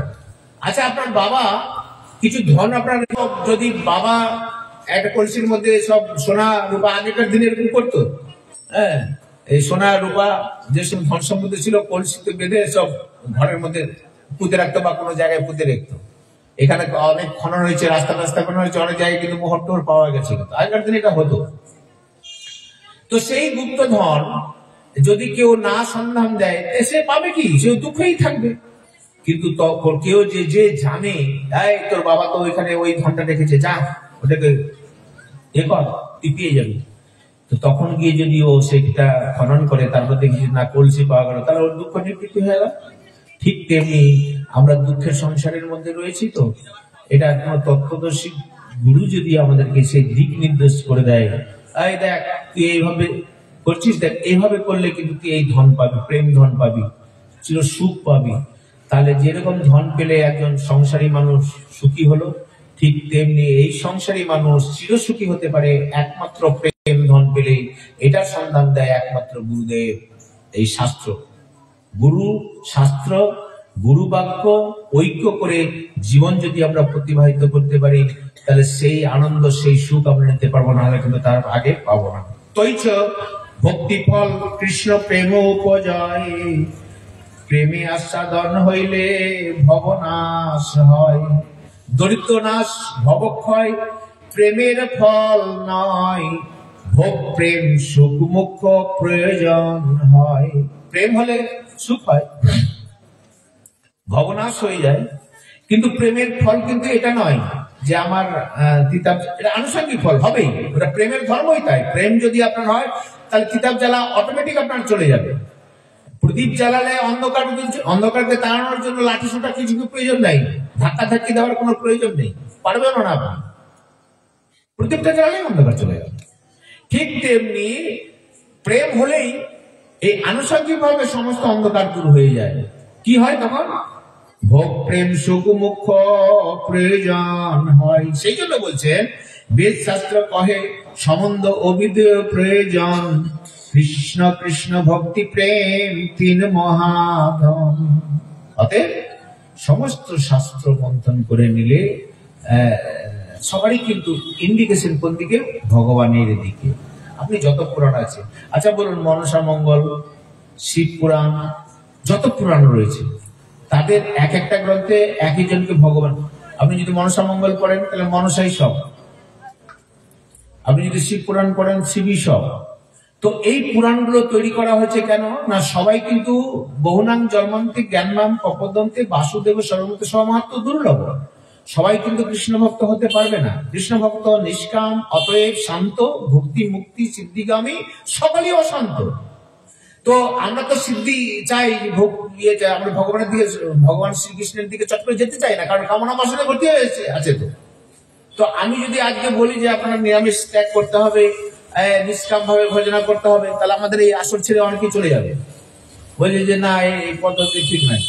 আচ্ছা, আপনার বাবা কিছু ধন, আপনার যদি বাবা একটা কলসির মধ্যে সব সোনা রূপা, আগেকার দিনে এরকম করতো, হ্যাঁ, এই সোনা রূপা যেসব ধন সম্পত্তি ছিল কলসিতে বেঁধে সব ঘরের মধ্যে পুঁতে রাখতো বা কোনো জায়গায় পুঁতে রাখতো। এখানে অনেক খনন হয়েছে, রাস্তা রাস্তা খনন হয়েছে, অনেক জায়গায় কিন্তু মোহর টোহর পাওয়া গেছে, কিন্তু আগেকার দিনে এটা হতো। তো সেই গুপ্ত ধন যদি কেউ না সন্ধান দেয় সে পাবে কি? সে দুঃখেই থাকবে। কিন্তু তখন কেউ যে জানে, এই তোর বাবা তো ওইখানে ওই ধনটা রেখেছে, যা ওটাকে এ কর, তুই পেয়ে যাবি। তো তখন গিয়ে যদি ও সেটা খনন করে, তারপর দেখি না কলসি পাওয়া গেল, তাহলে ওর দুঃখ নিবৃত্তি হয়ে গেল। ঠিক তেমনি আমরা দুঃখের সংসারের মধ্যে রয়েছি। তো এটা কোনো তত্ত্বদর্শী গুরু যদি আমাদেরকে সেই দিক নির্দেশ করে দেয়, এই দেখ তুই এইভাবে করছিস, দেখ এইভাবে করলে কিন্তু তুই এই ধন পাবি, প্রেম ধন পাবি, চির সুখ পাবি। তাহলে যেরকম ধন পেলে একজন সংসারী মানুষ সুখী হলো, ঠিক তেমনি এই সংসারী মানুষ চিরসুখী হতে পারে একমাত্র প্রেম ধন পেলে। এটার সন্ধান দেয় একমাত্র গুরুদেব। এই শাস্ত্র, গুরু শাস্ত্র, গুরু বাক্য ঐক্য করে জীবন যদি আমরা প্রতিবাহিত করতে পারি, তাহলে সেই আনন্দ, সেই সুখ আমরা নিতে পারবো, না হলে কিন্তু তার আগে পাবো না। তৈছ ভক্তি ফল কৃষ্ণ প্রেম উপজয়, প্রেমে আস্বাদন হইলে ভবনাশ হয়। দরিদ্র নাশ ভবক্ষয় প্রেমের ফল নয়, ভোগ প্রেম সুখ মুখ্য প্রয়োজন হয়। প্রেম হলে সুখ হয়, ভবনাশ হয়ে যায়। কিন্তু প্রেমের ফল কিন্তু এটা নয় যে আমার তিতাব, এটা আনুষঙ্গিক ফল হবেই, ওটা প্রেমের ধর্মই তাই। প্রেম যদি আপনার হয় তাহলে তিতাব জ্বালা অটোমেটিক আপনার চলে যাবে। প্রদীপ জ্বালালে অন্ধকারকে তাড়ানোর জন্য লাঠি সোটা কিছু প্রয়োজন নেই, ধাক্কা ধাক্কি দেওয়ার কোনো প্রয়োজন নেই, পারবেন না আপনি। প্রদীপটা জ্বালালে অন্ধকার চলে যাবে। ঠিক তেমনি প্রেম হলেই এই আনুষঙ্গিক ভাবে সমস্ত অন্ধকার দূর হয়ে যায়। কি হয় তখন? ভোগ প্রেম সুখ মুখ্য প্রয়োজন হয়। সেই জন্য বলছেন বেদ শাস্ত্র কহে সম্বন্ধ অবিধেয় প্রয়োজন, কৃষ্ণ কৃষ্ণ ভক্তি প্রেম তিন মহাধন। অতএব সমস্ত শাস্ত্র মন্থন করে নিলে সবারই কিন্তু ইন্ডিকেশন কোন দিকে? ভগবানের দিকে। আপনি যত পুরাণ আছে, আচ্ছা বলুন, মনসা মঙ্গল, শিব পুরাণ, যত পুরাণ রয়েছে তাদের এক একটা গ্রন্থে একই জনকে ভগবান। আপনি যদি মনসা মঙ্গল পড়েন তাহলে মনসাই সব, আপনি যদি শিব পুরাণ পড়েন শিবই সব। তো এই পুরাণগুলো তৈরি করা হয়েছে কেন? না সবাই কিন্তু বহুনাং জন্মান্তে জ্ঞাননাম কপদন্তে বাসুদেব সর্বমতে সমাহাত্ম দুর্লভ। সবাই কিন্তু কৃষ্ণ ভক্ত হতে পারবে না। কৃষ্ণ ভক্ত নিষ্কাম, অতএব শান্ত, ভক্তি মুক্তি সিদ্ধিগামী, সকলেই অশান্ত। তো আমরা তো সিদ্ধি চাই, আমরা ভগবানের দিকে, ভগবান শ্রীকৃষ্ণের দিকে চট করে যেতে চাই না, কারণ কামনা বাসনা করতে হয়েছে আছে। তো আমি যদি আজকে বলি যে আপনারা নিরামিষ ত্যাগ করতে হবে, নিষ্কাম ভাবে ভজনা করতে হবে, তাহলে আমাদের এই আসর ছেড়ে অনেকেই চলে যাবে, বলছে যে না এই পদ্ধতি ঠিক নাই,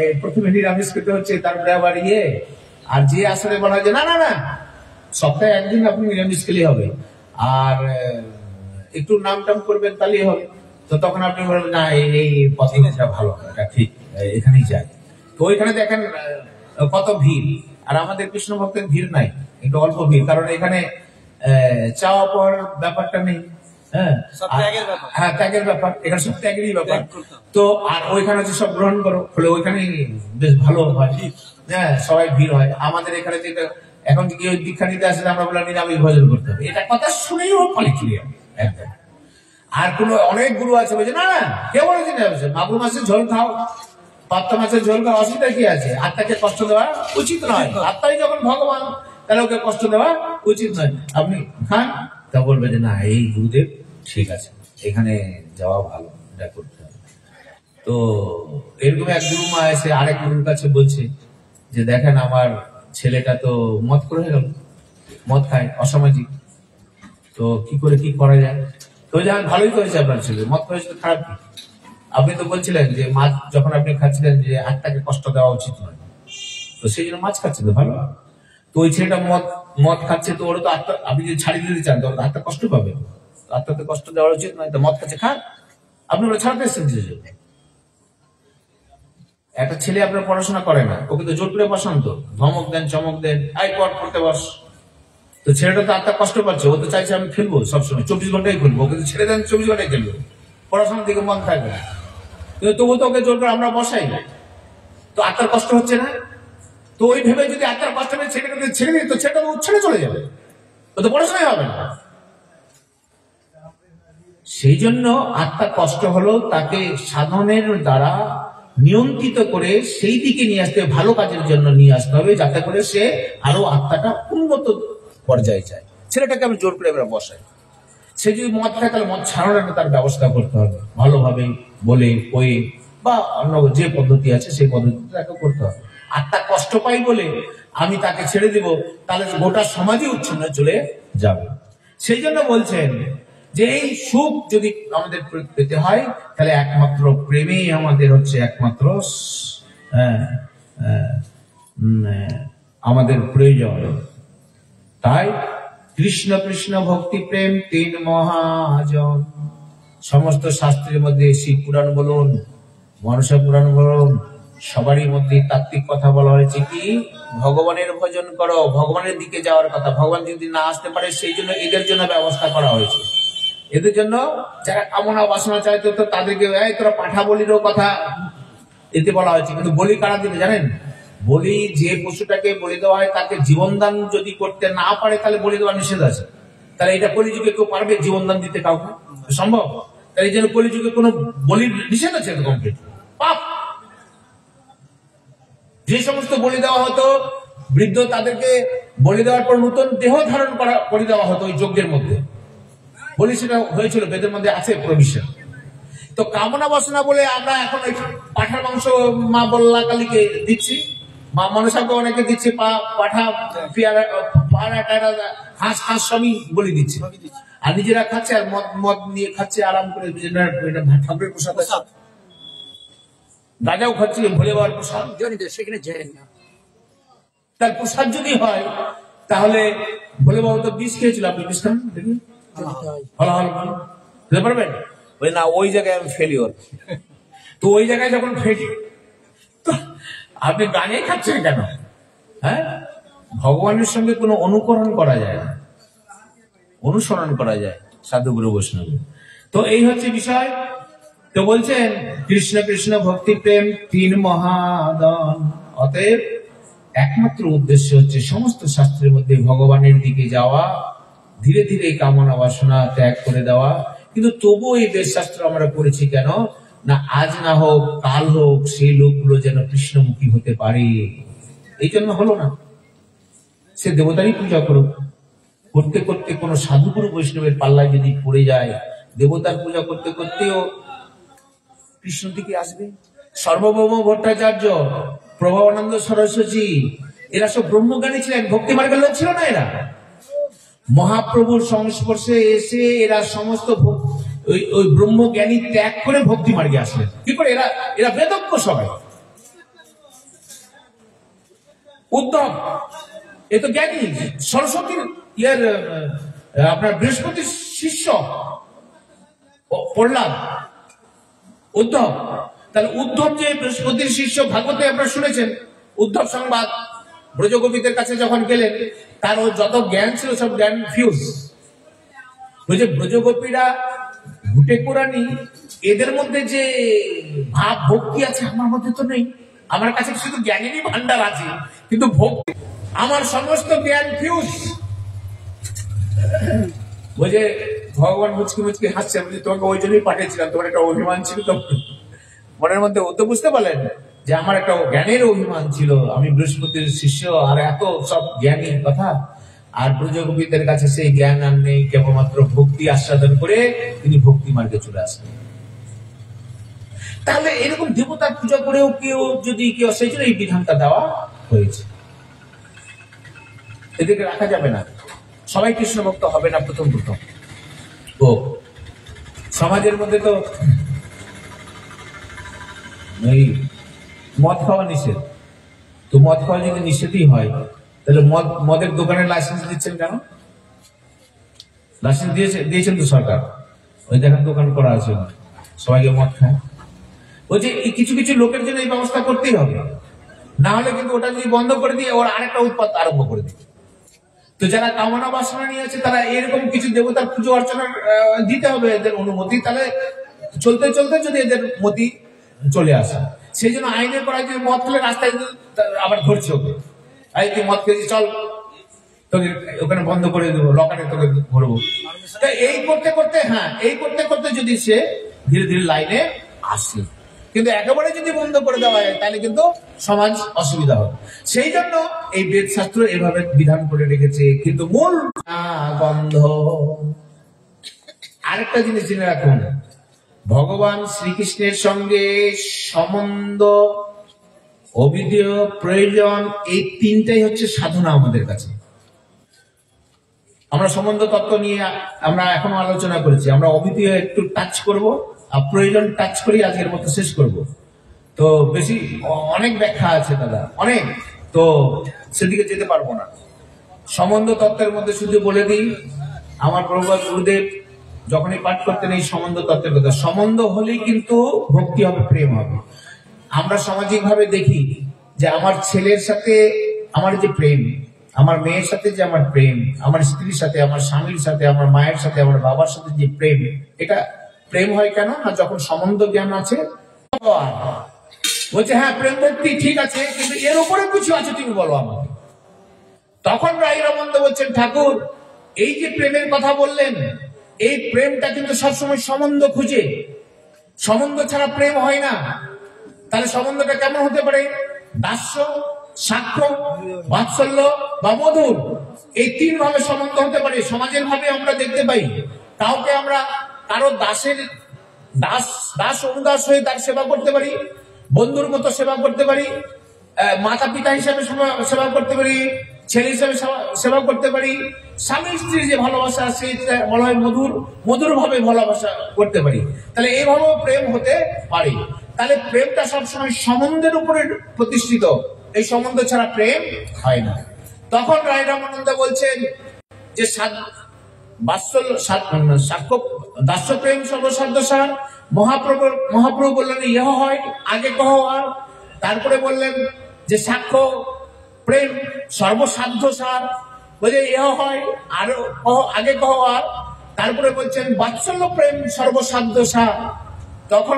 এই প্রথমে নিরামিষ খেতে হচ্ছে, তারপরে আবার আর যে আসরে বলা হয় যে না না না সপ্তাহে একদিন আপনি নিরামিষ খেলেই হবে, আর একটু নাম টাম করবেন তাহলেই হবে। তো তখন আপনি বলবেন না এই পদ্ধতিটা ভালো, এটা ঠিক, এখানেই যায়। তো ওইখানে দেখেন কত ভিড়, আর আমাদের কৃষ্ণ ভক্তের ভিড় নাই, একটু অল্প ভিড়, কারণ এখানে চাওয়া পাওয়ার ব্যাপারটা নেই। হ্যাঁ, ত্যাগের ব্যাপার, এখানে সব ত্যাগেরই ব্যাপার। তো আর ওইখানে হচ্ছে সব গ্রহণ করো, ফলে ওইখানে বেশ ভালো হয়, হ্যাঁ, সবাই ভিড় হয়। আমাদের এখানে যেটা এখন কেউ দীক্ষা নিতে আসলে আমরা বললাম নিরামিষ ভোজন করতে হবে, এটা কথা শুনেই ও পালিয়ে একদম। আর কোনো অনেক গুরু আছে বলছে না না, কেউ বলেছে না, মাগুর মাছের ঝোল খাও, পাত্তা মাছের ঝোল খাও, অসুবিধা কি আছে? আত্মাকে কষ্ট দেওয়া উচিত নয়। আত্মাই যখন ভগবান, তাহলে ওকে কষ্ট দেওয়া উচিত নয়। আপনি খান, তা বলবে যে না এই গুরুদেব ঠিক আছে, এখানে যাওয়া ভালো, এটা করতে হবে। তো এরকম এক গুরু মা এসে আরেক গুরুর কাছে বলছে যে দেখেন আমার ছেলেটা তো মদ করে গেল, মদ খায়, অসামাজিক, তো কি করে কি করা যায়? তো যখন ভালোই করেছে আপনার ছেলে, মদ করেছে তো খারাপ কি? আপনি তো বলছিলেন যে মাছ যখন আপনি খাচ্ছিলেন যে আত্মাকে কষ্ট দেওয়া উচিত নয়, তো সেই জন্য মাছ খাচ্ছে, তো ভালো। তো ওই ছেলেটা মদ খাচ্ছে, তো ওরা তো আত্মা, আপনি যদি ছাড়িয়ে দিতে চান তো আত্মা কষ্ট পাবে, আত্মাকে কষ্ট দেওয়া উচিত নয়, তো মদ খাচ্ছে খান, আপনি ওরা ছাড়তে এসেছেন যে জন্য। একটা ছেলে আপনার পড়াশোনা করে না, ওকে তো জোর করে বসান, তো ধমক দেন, চমক দেন, আই পড়তে বস। তো ছেলেটা তো আত্মা কষ্ট পাচ্ছে, ও তো চাইছে আমি খেলবো সবসময়, 24 ঘন্টাই খেলবো, ওকে তো ছেড়ে দেন 24 ঘন্টায় খেলবো, পড়াশোনার দিকে মন থাকবে না, কিন্তু তবু তো ওকে জোর করে আমরা বসাই না, তো আত্মার কষ্ট হচ্ছে না? তো ওই ভেবে যদি আত্মার কষ্ট হবে ছেলেটাকে ছেড়ে দিই, তো ছেলেটা ছেড়ে চলে যাবে, ও তো পড়াশোনাই হবে না। সেই জন্য আত্মার কষ্ট হলো তাকে সাধনের দ্বারা নিয়ন্ত্রিত করে সেই দিকে নিয়ে আসতে, ভালো কাজের জন্য নিয়ে আসতে হবে, যাতে করে সে আরো আত্মাটা উন্নত পর্যায়ে যায়। ছেলেটাকে আমি জোর করে এবার বসাই, সে যদি মদ খায় তাহলে মদ ছাড়ানোর তার ব্যবস্থা করতে হবে, ভালোভাবে বলে কয়ে বা অন্য যে পদ্ধতি আছে সেই পদ্ধতিতে তাকে করতে হবে। আত্মা কষ্ট পাই বলে আমি তাকে ছেড়ে দিব, তাহলে গোটা সমাজই উচ্ছন্ন চলে যাবে। সেই জন্য বলছেন যে এই সুখ যদি আমাদের পেতে হয়, তাহলে একমাত্র প্রেমেই আমাদের হচ্ছে একমাত্র আমাদের প্রয়োজন। তাই কৃষ্ণ কৃষ্ণ ভক্তি প্রেম 3 মহাজন। সমস্ত শাস্ত্রের মধ্যে শিব পুরাণ বলুন, মনসা পুরাণ বলুন, সবারই মধ্যে তাত্ত্বিক কথা বলা হয়েছে কি, ভগবানের ভজন করো, ভগবানের দিকে যাওয়ার কথা। ভগবান যদি না আসতে পারে সেই জন্য এদের জন্য ব্যবস্থা করা হয়েছে। এদের জন্য যারা কামনা বাসনা চাইতো, তো তাদেরকে তোরা পাঠা বলিরও কথা এতে বলা হয়েছে। কিন্তু বলি কারা দিবে জানেন? বলি যে পশুটাকে বলি দেওয়া হয় তাকে জীবনদান যদি করতে না পারে তাহলে বলি দেওয়া নিষেধ আছে। তাহলে এটা কলিযুগে কেউ পারবে জীবনদান দিতে? কাউকে সম্ভব? তাই এই জন্য কলিযুগে কোনো বলির নিষেধ আছে কমপ্লিট পাপ। যে সমস্ত বলি দেওয়া হতো বৃদ্ধ, তাদেরকে বলি দেওয়ার পর নতুন দেহ ধারণ করা করে দেওয়া হতো ওই যজ্ঞের মধ্যে। বলি সেটা হয়েছিল, বেদের মধ্যে আছে প্রবিশন। তো কামনা বাসনা বলে আমরা এখন ওই পাঠার মাংস মা বল্লা কালীকে দিচ্ছি, মা মনসাকে অনেকে দিচ্ছে, পাঠা হাঁস সবই বলি দিচ্ছে, আর নিজেরা খাচ্ছে আর মদ নিয়ে খাচ্ছে আরাম করে। ঠাকুরের প্রসাদ, গাঁজাও খাচ্ছে, ভোলে বাবার প্রসাদ, সেখানে যায় না। তার প্রসাদ যদি হয় তাহলে ভোলে বাবা তো বিষ খেয়েছিল, আপনি বিষ খান দেখুন, ভালো ভালো বুঝতে পারবেন? না ওই জায়গায় আমি ফেলিওর, তো ওই জায়গায় যখন ফেলি তো আপনি গানে খাচ্ছেন কেন? হ্যাঁ, ভগবানের সঙ্গে কোনো অনুকরণ করা যায় না, অনুসরণ করা যায় সাধুগুরু বৈষ্ণব। তো এই হচ্ছে বিষয়। তো বলছেন কৃষ্ণ কৃষ্ণ ভক্তি প্রেম 3 মহাদান। অতএব একমাত্র উদ্দেশ্য হচ্ছে সমস্ত শাস্ত্রের মধ্যে ভগবানের দিকে যাওয়া, ধীরে ধীরে কামনা বাসনা ত্যাগ করে দেওয়া। কিন্তু তবুও এই বেদশাস্ত্র আমরা পড়েছি কেন না, আজ না হোক কাল হোক সেই লোকগুলো যেন কৃষ্ণমুখী হতে পারে। এই জন্য হলো না, সে দেবতারই পূজা করুক। করতে করতে কোন সাধুগুরু বৈষ্ণবের পাল্লায় যদি পড়ে যায়, দেবতার পূজা করতে করতেও কৃষ্ণ দিকে আসবে। সর্বভৌম ভট্টাচার্য, প্রভাবানন্দ সরস্বতী, এরা সব ব্রহ্মজ্ঞানী ছিলেন, ভক্তি মার্গের লোক ছিল না। এরা মহাপ্রভুর সংস্পর্শে এসে এরা সমস্ত ওই ব্রহ্মজ্ঞানী ত্যাগ করে ভক্তি মার্গে আসলেন। কি করে? এরা বেদজ্ঞ সবাই। উদ্ধব এ তো জ্ঞানী, সরস্বতীর আপনার বৃহস্পতির শিষ্য প্রহ্লাদ, উদ্ধব। তাহলে উদ্ধব যে বৃহস্পতির শিষ্য, ভাগবতে আপনারা শুনেছেন উদ্ধব সংবাদ, ব্রজগোপীদের কাছে যখন গেলেন তার যত জ্ঞান ছিল সব জ্ঞান ফিউজ। ওই যে ব্রজগোপীরা ঘুটে কোরানি, এদের মধ্যে যে ভাব ভক্তি আছে আমার মধ্যে তো নেই। আমার কাছে শুধু জ্ঞানেরই ভান্ডার আছে, কিন্তু ভক্তি আমার সমস্ত জ্ঞান ফিউজ। ওই যে ভগবান মুচকি মুচকি হাসছে, আমি তোমাকে ওই জন্যই পাঠিয়েছিলাম, তোমার একটা অভিমান ছিল তো মনের মধ্যে। ও তো বুঝতে পারলেন যে আমার একটা জ্ঞানের অভিমান ছিল, আমি বৃহস্পতির শিষ্য, আর এত সব জ্ঞানী কথা, আর ব্রজগোপীদের কাছে সেই জ্ঞান আর নেই, কেবলমাত্র ভক্তি আস্বাদন করে তিনি ভক্তি মার্গে চলে আসেন। তাহলে এরকম দেবতার পূজা করেও কেউ সেই জন্য এই বিধানটা দেওয়া হয়েছে। এদেরকে রাখা যাবে না, সবাই কৃষ্ণ ভক্ত হবে না প্রথম প্রথম। ও সমাজের মধ্যে তো এই মদ খাওয়া নিষেধ, তো মদ খাওয়া যদি নিষেধই হয়, তাহলে মদের দোকানের লাইসেন্স দিচ্ছেন কেন? লাইসেন্স দিয়েছেন তো সরকার, ওই দেখেন দোকান করা আছে, সবাইকে মদ খায়। বলছে কিছু কিছু লোকের জন্য এই ব্যবস্থা করতেই হবে, না হলে কিন্তু ওটা যদি বন্ধ করে দিয়ে ওরা আরেকটা উৎপাত আরম্ভ করে দিবে। তো যারা কামনা বাসনা নিয়ে আছে তারা এরকম কিছু দেবতার পুজো অর্চনা দিতে হবে এদের অনুমতি, তাহলে চলতে চলতে যদি এদের মতি চলে আসে। সেই জন্য আইনে করা, যে মদ খেলে রাস্তায় আবার ধরছে ওকে, এই তুই মদ খেয়েছি চল, তোকে ওখানে বন্ধ করে দেবো, লকারে তোকে ধরবো। এই করতে করতে, এই করতে করতে যদি সে ধীরে ধীরে লাইনে আসে, কিন্তু একেবারে যদি বন্ধ করে দেওয়া হয় তাহলে কিন্তু সমাজ অসুবিধা হবে। সেই জন্য এই বেদ শাস্ত্র এভাবে বিধান করে রেখেছে, কিন্তু মূল গন্ধ। আরেকটা জিনিস জেনে রাখুন, ভগবান শ্রীকৃষ্ণের সঙ্গে সম্বন্ধ, অবিধেয়, প্রয়োজন, এই তিনটাই হচ্ছে সাধনা আমাদের কাছে। আমরা সম্বন্ধ তত্ত্ব নিয়ে আমরা এখনো আলোচনা করেছি, আমরা অবিধেয় একটু টাচ করব, আর প্রয়োজন টাচ করি আজকের মতো শেষ করব। তো বেশি অনেক ব্যাখ্যা আছে দাদা, অনেক, তো সেদিকে যেতে পারবো না। সম্বন্ধ তত্ত্বের মধ্যে শুধু বলে দিই, আমার প্রভুপাদ গুরুদেব যখনই পাঠ করতেন এই সম্বন্ধ তত্ত্বের কথা, সম্বন্ধ হলেই কিন্তু ভক্তি হবে, প্রেম হবে। আমরা সামাজিক ভাবে দেখি যে আমার ছেলের সাথে আমার যে প্রেম, আমার মেয়ের সাথে যে আমার প্রেম, আমার স্ত্রীর সাথে, আমার স্বামীর সাথে, আমার মায়ের সাথে, আমার বাবার সাথে যে প্রেম, এটা প্রেম হয় কেন না? যখন সম্বন্ধ জ্ঞান আছে। বলছে হ্যাঁ প্রেম ভক্তি ঠিক আছে, কিন্তু এর উপরে কিছু আছে, তুমি বলো আমাকে। তখন রাই রামন্দ বলছেন, ঠাকুর এই যে প্রেমের কথা বললেন, এই প্রেমটা কিন্তু সবসময় সম্বন্ধ খুঁজে, সম্বন্ধ ছাড়া প্রেম হয় না। তাহলে সম্বন্ধটা কেমন হতে পারে? দাস্য, সাক্ষ্য, বাৎসল্য বা মধুর, এই তিন ভাবে সম্বন্ধ হতে পারে। সমাজের ভাবে আমরা দেখতে পাই, কাউকে আমরা কারো দাস অনুদাস হয়ে তার সেবা করতে পারি, বন্ধুর মতো সেবা করতে পারি, মাতা পিতা হিসাবে সেবা করতে পারি, ছেলে হিসাবে সেবা করতে পারি, স্বামী স্ত্রীর যে ভালোবাসা আছে বলা হয় মধুর ভাবে ভালোবাসা করতে পারি। তাহলে এইভাবেও প্রেম হতে পারে। তাহলে প্রেমটা সবসময় সম্বন্ধের উপরে প্রতিষ্ঠিত, এই সম্বন্ধ ছাড়া প্রেম হয় না। তখন রায় রামানন্দ বলছেন যে দাস্য প্রেম সর্বসাধ্য সার। মহাপ্রভু বললেন ইহ হয় আগে কহ আর, তারপরে বললেন যে সাক্ষ্য প্রেম সর্বসাধ্য সার, বলে ইহ হয় আরো আগে কহ আর, তারপরে বলছেন বাৎসল্য প্রেম সর্বসাধ্য সার। তখন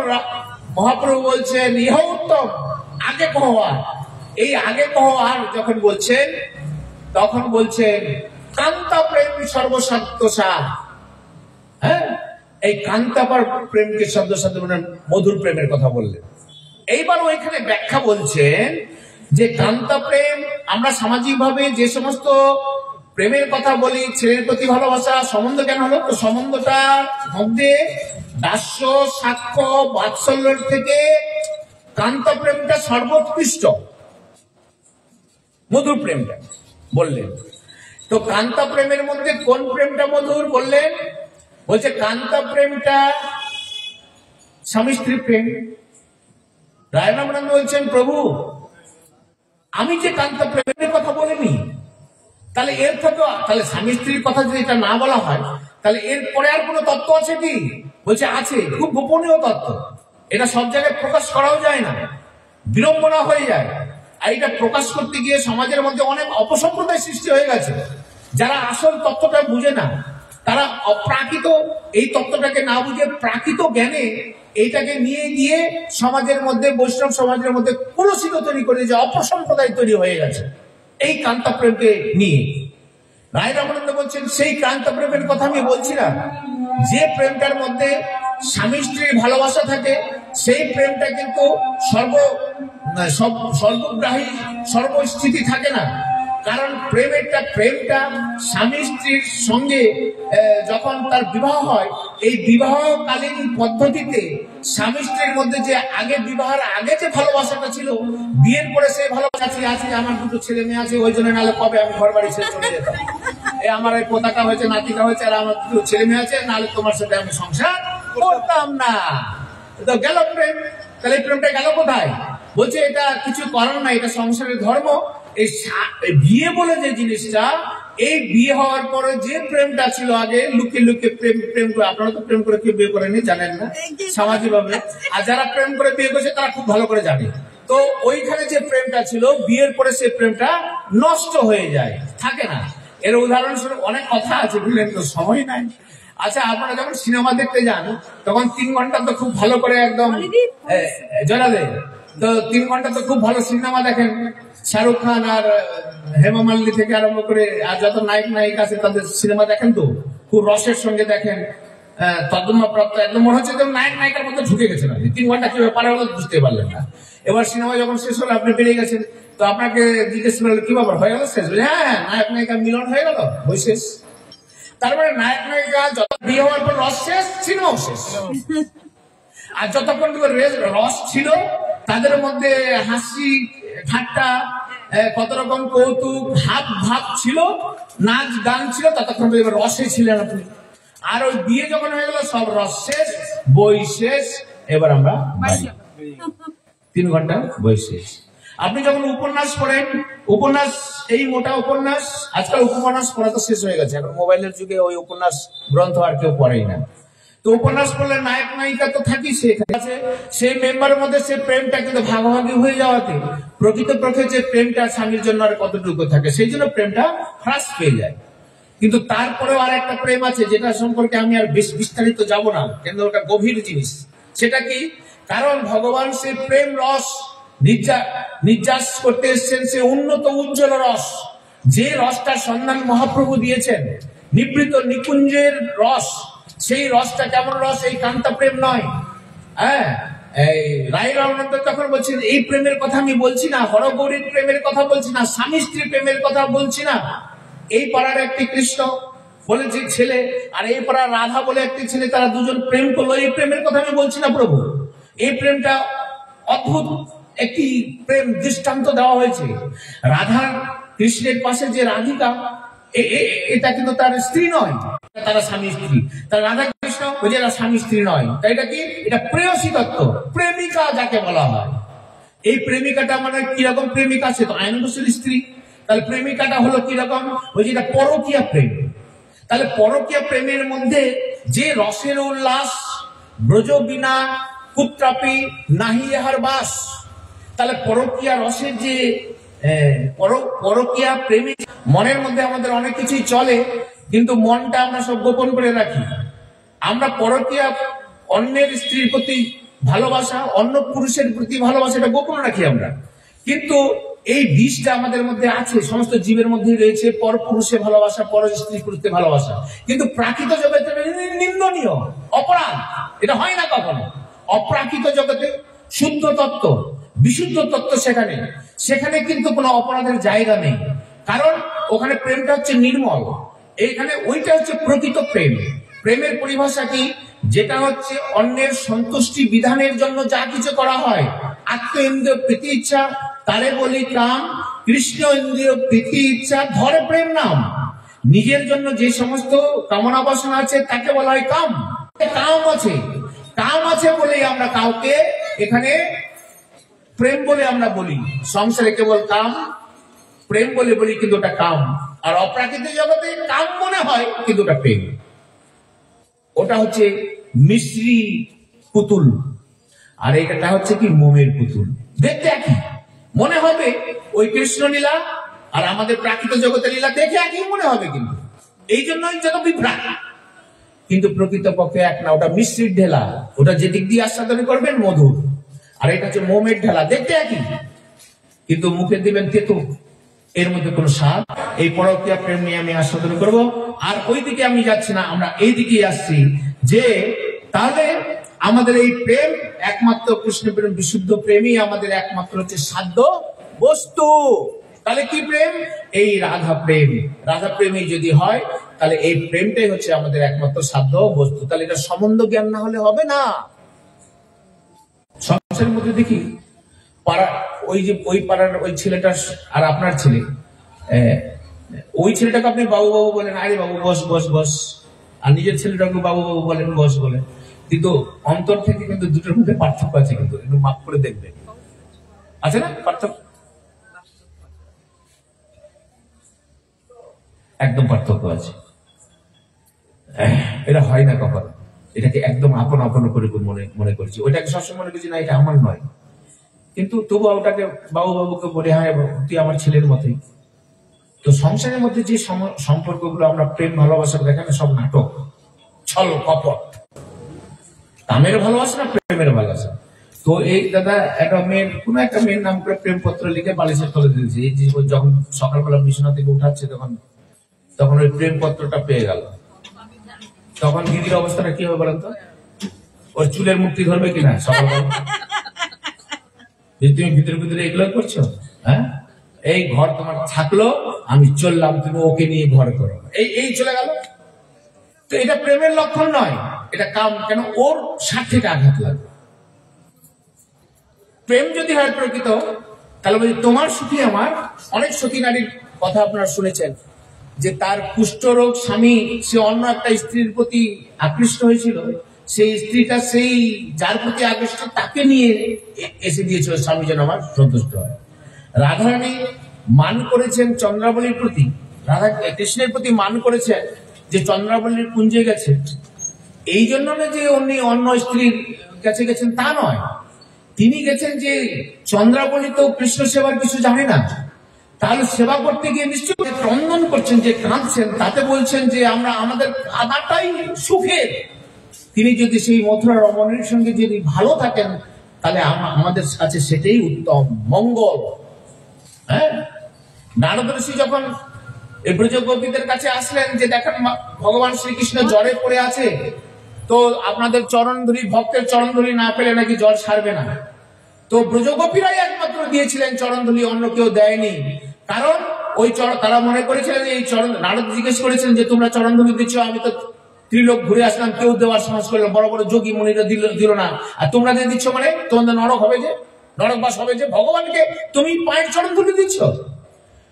মহাপ্রভু বলছেন ইহ উত্তম আগে কহ আর। এই আগে কহ আর যখন বলছেন, তখন বলছেন কান্তা প্রেম সর্বসাধ্য সার। হ্যাঁ, এই কান্তাপার প্রেমকে শব্দসাধ্য মানে মধুর প্রেমের কথা বললেন। এইবার ওইখানে ব্যাখ্যা বলছেন যে কান্তা প্রেম, আমরা সামাজিক ভাবে যে সমস্ত প্রেমের কথা বলি, ছেলের প্রতি ভালোবাসা, সম্বন্ধ কেন হলো? তো সম্বন্ধটার মধ্যে দাস্য, সাক্ষ্য, বাৎসল্যের থেকে কান্তা প্রেমটা সর্বোৎকৃষ্ট, মধুর প্রেমটা বললেন। তো কান্তা প্রেমের মধ্যে কোন প্রেমটা মধুর বললেন? বলছে কান্তা প্রেমটা স্বামী স্ত্রী প্রেম। রায় রামানন্দ বলছেন প্রভু আমি যে কান্তা প্রেমের কথা বলিনি, তাহলে এর থেকে, তাহলে স্বামী স্ত্রীর কথা যদি এটা না বলা হয়, তাহলে এর পরে আর কোনো তত্ত্ব আছে কি? বলছে আছে, খুব গোপনীয় তত্ত্ব, এটা সব জায়গায় প্রকাশ করাও যায় না, বিড়ম্বনা হয়ে যায়। আর এটা প্রকাশ করতে গিয়ে সমাজের মধ্যে অনেক অপসম্প্রদায় সৃষ্টি হয়ে গেছে। যারা আসল তত্ত্বটা বুঝে না, তারা অপ্রাকৃত এই তত্ত্বটাকে না বুঝে প্রাকৃত জ্ঞানে এইটাকে নিয়ে গিয়ে সমাজের মধ্যে, বৈষ্ণব সমাজের মধ্যে কলুষিত তৈরি করে, যে অপসম্প্রদায় তৈরি হয়ে গেছে এই কান্তা প্রেমকে নিয়ে। রায় রামানন্দ বলছেন সেই কান্তা প্রেমের কথা আমি বলছি না, যে প্রেমটার মধ্যে স্বামী স্ত্রীর ভালোবাসা থাকে সেই প্রেমটা কিন্তু সর্বগ্রাহী সর্বস্থিতি থাকে না। কারণ প্রেমটা স্বামী স্ত্রীর সঙ্গে যখন তার বিবাহ হয়, এই বিবাহকালীন পদ্ধতিতে স্বামী স্ত্রীর মধ্যে যে বিবাহের আগে যে ভালোবাসাটা ছিল, বিয়ের পরে সেই ভালোবাসা আছে আমার দুটো ছেলে মেয়ে আছে, ওই জন্য নাহলে কবে আমি ঘর বাড়ি ছেড়ে চলে যেতাম, আমার এই পোতাটা হয়েছে নাতিটা হয়েছে আর আমার দুটো ছেলে মেয়ে আছে, নাহলে তোমার সাথে আমি সংসার করতাম না। তো গেল প্রেম, তাহলে প্রেমটা গেল কোথায়? বলছে এটা কিছু করার নাই, এটা সংসারের ধর্ম। এই বিয়ে বলে যে জিনিসটা, এই বিয়ে হওয়ার পরে যে প্রেমটা ছিল আগে লুকিয়ে লুকিয়ে প্রেম করে, আপনারা তো প্রেম করে কেউ বিয়ে করেনি জানেন না সামাজিক ভাবে, আর যারা প্রেম করে বিয়ে করেছে তারা খুব ভালো করে জানে। তো ওইখানে যে প্রেমটা ছিল বিয়ের পরে সেই প্রেমটা নষ্ট হয়ে যায়, থাকে না। এর উদাহরণস্বরূপ অনেক কথা আছে, বুঝলেন তো, সময় নাই। আচ্ছা, আপনারা যখন সিনেমা দেখতে যান তখন 3 ঘন্টা তো খুব ভালো করে একদম জড়ালে, তো 3 ঘন্টা তো খুব ভালো সিনেমা দেখেন, শাহরুখ খান আর হেমা মালিনী থেকে আরম্ভ করে আর যত নায়ক নায়িকা আছে তাদের সিনেমা দেখেন, তো খুব রসের সঙ্গে দেখেন, তর্জমা প্রাপ্ত, একদম মনে হচ্ছে যেমন নায়ক নায়িকার মধ্যে ঢুকে গেছেন আপনি। 3 ঘন্টা কি ব্যাপার হলো বুঝতে পারলেন না। এবার সিনেমা যখন শেষ হলো আপনি বেরিয়ে গেছেন, তো আপনাকে জিজ্ঞেস করলো কি ব্যাপার, হয়ে গেল শেষ? হ্যাঁ, নায়ক নায়িকা মিলন হয়ে গেল, বই শেষ। তারপরে নায়ক নায়িকা যত বিয়ে হওয়ার পর রস শেষ, সিনেমাও শেষ। আর যতক্ষণ রস ছিল তাদের মধ্যে হাসি ঠাট্টা, কত রকম কৌতুক ভাব ছিল, নাচ গান ছিল, ততক্ষণ এবার রসে ছিলেন আপনি। আর ওই বিয়ে যখন হয়ে গেল সব রস শেষ, বই শেষ, এবার আমরা 3 ঘন্টা বই শেষ। আপনি যখন উপন্যাস পড়েন, উপন্যাস এই মোটা উপন্যাস, আজকাল উপন্যাস পড়া তো শেষ হয়ে গেছে, এখন মোবাইলের যুগে ওই উপন্যাস গ্রন্থ আর কেউ পড়েই না। তো উপন্যাস পড়লে নায়ক নায়িকা তো থাকি, সেই মেম্বারের মধ্যে সে প্রেমটা কিন্তু ভাগাভাগি হয়ে যাওয়াতে প্রকৃতপক্ষে যে প্রেমটা স্বামীর জন্য আর কতটুকু থাকে, সেই জন্য প্রেমটা হ্রাস পেয়ে যায়। কিন্তু তারপরেও আর একটা প্রেম আছে যেটা সম্পর্কে আমি আর বেশ বিস্তারিত যাব না, কিন্তু ওটা গভীর জিনিস। সেটা কি? কারণ ভগবান সে প্রেম রস নির্যাস করতে এসছেন, সে উন্নত উজ্জ্বল রস, যে রসটা সন্ধান মহাপ্রভু দিয়েছেন, নিবৃত নিকুঞ্জের রস। সেই রসটা কেমন রস? এই কান্তা প্রেম নয়। হ্যাঁ, এই রায় রামানন্দ তখন বলছেন এই প্রেমের কথা আমি বলছি না, হরগৌরীর প্রেমের কথা বলছি না, স্বামী স্ত্রী প্রেমের কথা বলছি না। এই পাড়ার একটি কৃষ্ণ বলে যে ছেলে আর এই পাড়ার রাধা বলে একটি ছেলে, তারা দুজন প্রেম করলো, এই প্রেমের কথা আমি বলছি না প্রভু। এই প্রেমটা অদ্ভুত একটি প্রেম দৃষ্টান্ত দেওয়া হয়েছে। রাধার কৃষ্ণের পাশে যে রাধিকা, এটা কিন্তু তার স্ত্রী নয়, তারা স্বামী স্ত্রী। তার রাধা কৃষ্ণ এরা স্বামী স্ত্রী নয়, তাই এটা কি? এটা প্রেয়সী তত্ত্ব, প্রেমিকা যাকে বলা হয়। এই প্রেমিকাটা মানে কিরকম প্রেমিকা? সে তো আইন বসুর স্ত্রী। তাহলে প্রেমিকাটা হলো কিরকম? ওই যেটা পরকীয়া প্রেম। তাহলে পরকীয়া প্রেমের মধ্যে যে রসের উল্লাস, ব্রজ বিনা কুত্রাপি নাহি ইহার বাস। তাহলে পরকীয়া রসের যে পরকীয়া প্রেমে মনের মধ্যে আমাদের অনেক কিছুই চলে, কিন্তু মনটা আমরা সব গোপন করে রাখি। আমরা পরকীয়া, অন্যের স্ত্রীর প্রতি ভালোবাসা, অন্য পুরুষের প্রতি ভালোবাসা, এটা গোপন রাখি আমরা। কিন্তু এই বিষটা আমাদের মধ্যে আছে, সমস্ত জীবের মধ্যে রয়েছে, পর পুরুষে ভালোবাসা, পর স্ত্রী পুরুষকে ভালোবাসা। কিন্তু প্রাকৃত জগতে নিন্দনীয়, অপরাধ, এটা হয় না কখনো। অপ্রাকৃত জগতে শুদ্ধ তত্ত্ব, বিশুদ্ধ তত্ত্ব, সেখানে কিন্তু কোনো অপরাধের জায়গা নেই। কারণ ওখানে প্রেমটা হচ্ছে নির্মল, এইখানে ওইটা হচ্ছে প্রকৃত প্রেম। প্রেমের পরিভাষা কি? যেটা হচ্ছে অন্যের সন্তুষ্টি বিধানের জন্য যা কিছু করা হয়, আত্ম ইন্দ্রিয় প্রীতি ইচ্ছা তারে বলি কাম, কৃষ্ণ ইন্দ্রিয় প্রীতি ইচ্ছা ধরে প্রেম নাম। নিজের জন্য যে সমস্ত কামনা বাসনা আছে তাকে বলা হয় কাম। কাম আছে বলেই আমরা কাউকে এখানে প্রেম বলে আমরা বলি। সংসারে কেবল কাম, প্রেম বলে বলি, কিন্তু ওটা কাম। আর অপ্রাকৃতিক জগতে কাম মনে হয়, কিন্তু ওটা প্রেম। ওটা হচ্ছে মিশ্রি পুতুল, আর এটা হচ্ছে কি মোমের পুতুল। দেখতে একই মনে হবে, ওই কৃষ্ণ লীলা আর আমাদের প্রাকৃত জগতের লীলা দেখে একই মনে হবে, কিন্তু এই জন্যই যত বিভ্রাট। কিন্তু প্রকৃতপক্ষে এক না, ওটা মিশ্রির ঢেলা, ওটা যে দিক দিয়ে আস্বাদন করবেন মধুর, আর এটা হচ্ছে মোমের ঢেলা, দেখতে একই, কিন্তু মুখে দিবেন তেতো। এর মধ্যে কোনো স্বাদ, এই পরকীয়া প্রেম নিয়ে আমি আস্বাদন করব। আর ওইদিকে আমি যাচ্ছি না, আমরা এই দিকেই আসছি যে তাহলে আমাদের এই প্রেম একমাত্র কৃষ্ণ প্রেম, বিশুদ্ধ প্রেমই আমাদের একমাত্র হচ্ছে সাধ্য বস্তু। তাহলে কি প্রেম? এই রাধা প্রেম। রাধা প্রেমই যদি হয় তাহলে এই প্রেমটাই হচ্ছে আমাদের একমাত্র সাধ্য বস্তু। তাহলে এটা সম্বন্ধ জ্ঞান না হলে হবে না। সংসারের মধ্যে দেখি পাড়া, ওই যে ওই পাড়ার ওই ছেলেটা আর আপনার ছেলে, ওই ছেলেটাকে আপনি বাবু বাবু বলেন, আরে বাবু বস বস বস, আর নিজের ছেলেটাকে বাবু বাবু বলেন, বস বলেন, কিন্তু অন্তর থেকে কিন্তু দুটোর মধ্যে পার্থক্য আছে, কিন্তু একটু মাপ করে দেখবেন, আছে না পার্থক্য? একদম পার্থক্য আছে। এটা হয় না কখনো, এটাকে একদম আপন আপন করে মনে করেছি, ওইটাকে সবসময় মনে করছি না এটা আমার নয়, কিন্তু তবু ওটাকে বাবু বাবুকে বলে, হ্যাঁ তুই আমার ছেলের মতোই। তো সংসারের মধ্যে যে সম্পর্কগুলো আমরা প্রেম ভালোবাসা দেখেন সব নাটক, ছল কপট। কামের ভালোবাসা না প্রেমের ভালোবাসা? তো এই দাদা একটা মেয়ের, কোন একটা মেয়ের নাম করে প্রেমপত্র লিখে বালিশের তলে দিয়েছে। এই যে যখন সকালবেলা বিছানা থেকে উঠাচ্ছে তখন ওই প্রেমপত্রটা পেয়ে গেল, তখন দিদির অবস্থাটা কি হবে বলেন তো? ওর চুলের মুক্তি ধরবে কিনা সকালবেলা? তুমি ভিতরে ভিতরে এগুলো করছো, হ্যাঁ এই ঘর তোমার থাকলো, আমি চললাম, তুমি ওকে নিয়ে ঘর করো, এই চলে গেল। তো এটা প্রেমের লক্ষণ নয়, এটা কাম। কেন? ওর স্বার্থেটা আঘাত লাগবে। প্রেম যদি হয় প্রকৃত, তাহলে বলছি তোমার সুখী আমার। অনেক সতী নারীর কথা আপনারা শুনেছেন যে তার কুষ্ঠরোগ স্বামী, সে অন্য একটা স্ত্রীর প্রতি আকৃষ্ট হয়েছিল, সেই স্ত্রীটা সেই যার প্রতি আকৃষ্ট তাকে নিয়ে এসে দিয়েছিল, স্বামী যেন আমার সন্তুষ্ট হয়। রাধারানী মান করেছেন চন্দ্রাবলীর প্রতি, রাধা কৃষ্ণের প্রতি মান করেছেন যে চন্দ্রাবলীর কুঞ্জে গেছে, এই জন্য না যে উনি অন্য স্ত্রীর কাছে গেছেন তা নয়, তিনি গেছেন যে চন্দ্রাবলী তো কৃষ্ণ সেবার কিছু জানে না, তাহলে সেবা করতে গিয়ে নিশ্চয়ই ক্রন্দন করছেন, যে কাঁদছেন, তাতে বলছেন যে আমরা আমাদের কাঁদাটাই সুখের। তিনি যদি সেই মথুরা রমণীর সঙ্গে যদি ভালো থাকেন তাহলে আমাদের কাছে সেটাই উত্তম মঙ্গল। হ্যাঁ, নারদ ঋষি যখন এই ব্রজগোপীদের কাছে আসলেন যে দেখেন ভগবান শ্রীকৃষ্ণ জ্বরে পড়ে আছে, তো আপনাদের চরণ ধরি, ভক্তের চরণ ধরি না পেলে নাকি জ্বর ছাড়বে না। তো ব্রজগোপীরাই একমাত্র দিয়েছিলেন চরণ ধরি, অন্য কেউ দেয়নি। কারণ ওই তারা মনে করেছিলেন এই চরণ, নারদ জিজ্ঞেস করেছিলেন যে তোমরা চরণ ধরি দিচ্ছ, আমি তো ত্রিলোক ঘুরে আসলাম, কেউ দেওয়ার সাহস করলো, বড় বড় যোগী মুনিরা দিল না, আর তোমরা দিয়ে দিচ্ছ মানে তোমাদের নরক হবে, যে নরকবাস হবে, যে ভগবানকে তুমি পায়ের চরণ ধরে দিচ্ছ।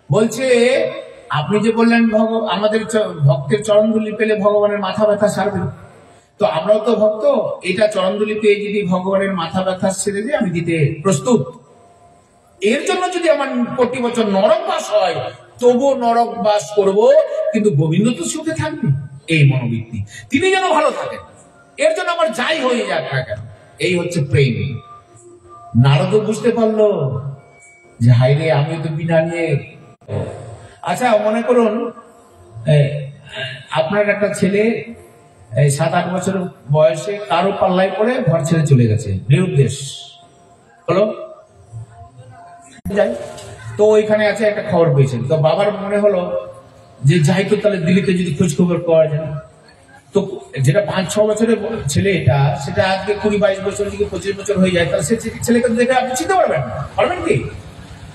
বলছে আপনি যে বললেন আমাদের ভক্তের চরণধুলি পেলে ভগবানের মাথা ব্যথা সারবে, তো আমরাও তো ভক্ত, এটা চরণধুলি পেয়ে যদি ভগবানের মাথা ব্যথা ছেড়ে দিয়ে আমি দিতে প্রস্তুত। এর জন্য যদি আমার প্রতি বছর নরকবাস হয় তবু নরকবাস করব, কিন্তু গোবিন্দ তো সুখে থাকবে, এই মনোবৃত্তি, তিনি যেন ভালো থাকেন, এর জন্য আমার যাই হয়ে যাক না কেন। এই হচ্ছে প্রেম। নারদ বুঝতে পারলো যে হাই রে, আমি তো বিনা নিয়ে। আচ্ছা মনে করুন আপনার একটা ছেলে 7-8 বছর বয়সে কারো পাল্লায় পড়ে ঘর ছেড়ে চলে গেছে, নিরুদ্দেশ হলো, যাই তো ওইখানে আছে, একটা খবর পেয়েছেন, তো বাবার মনে হলো যে যাই তো তাহলে দিল্লিতে যদি খোঁজ খবর পাওয়া যায়। তো যেটা 5-6 বছরের ছেলে, এটা সেটা আজকে 20-22 বছর থেকে 25 বছর হয়ে যায়, তাহলে সে ছেলেকে দেখে আপনি চিনতে পারবেন কি?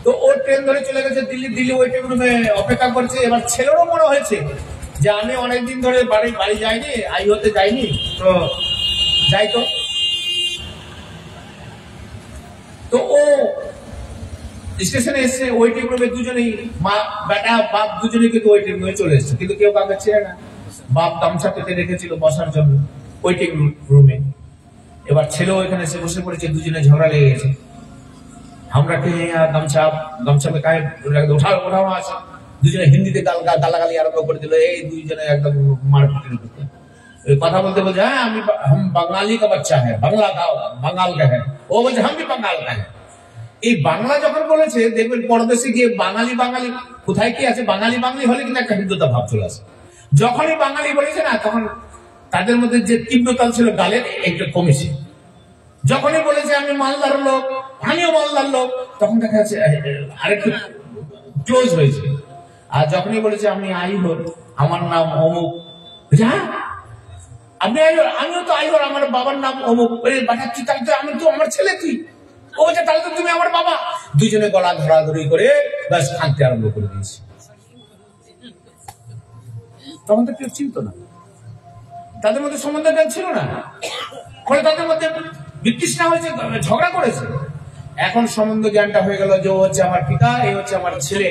তো ও ট্রেন ধরে চলে গেছে দিল্লি ওয়েটিং রুমে অপেক্ষা করছে। এবার ছেলেরও মনে হয়েছে যে আমি অনেকদিন ধরে বাড়ি যাইনি, আই হতে যাইনি, তো যাই। তো ও স্টেশনে এসে ওয়েটিং রুমে দুজনেই, মা বেটা বাপ দুজনেই কিন্তু ওয়েটিং রুমে চলে এসছে, কিন্তু কেউ কাউকে চেয়ে না। বাপ গামছা পেতে রেখেছিল বসার জন্য ওয়েটিং রুমে। এবার ছেলেও এখানে এসে বসে পড়েছে, দুজনে ঝগড়া লেগে গেছে। আমরা কে গামছা মে কাहे উঠাও আছে, দুজনে হিন্দিতে গালাগালি আরম্ভ করে দিল। এই দুইজনে একদম মারপিটের করতে, কথা বলতে বলছে হ্যাঁ আমি বাঙালি কা বাচ্চা হ্যাঁ, বাঙাল কা হ্যাঁ, ও বলছে হাম ভি বাঙাল কা হ্যাঁ। এই বাংলা যখন বলেছে, দেখবেন পরদেশে গিয়ে বাঙালি কোথায় কি আছে, বাঙালি হলে কিন্তু একটা হিন্দুতা ভাব চলে আসে। যখনই বাঙালি বলেছে না, তখন তাদের মধ্যে যে তীব্রতা ছিল গালের একটু কমেছে। যখনই বলেছে আমি মালদার লোক, আমিও মালদার লোক, তখন দেখা যাচ্ছে আরেকটু ক্লোজ হয়েছে। আর যখনই বলেছে আমি আইহর, আমার নাম অমুক, হ্যাঁ আপনি আইহর, আমিও তো আইহর, আমার বাবার নাম অমুক, বাটাচ্ছি, তাহলে তো আমি তো আমার ছেলে, তুই ও বলছে তাহলে তো তুমি আমার বাবা। দুইজনে গলা ধরাধরি করে ব্যাস কাঁদতে আরম্ভ করে দিয়েছি। তখন তো কেউ চিনত না, তাদের মধ্যে সম্বন্ধ জ্ঞান ছিল না, ফলে তাদের মধ্যে বিতৃষ্ণা হয়েছে, ঝগড়া করেছে। এখন সম্বন্ধ জ্ঞানটা হয়ে গেল যে ও হচ্ছে আমার পিতা, এই হচ্ছে আমার ছেলে।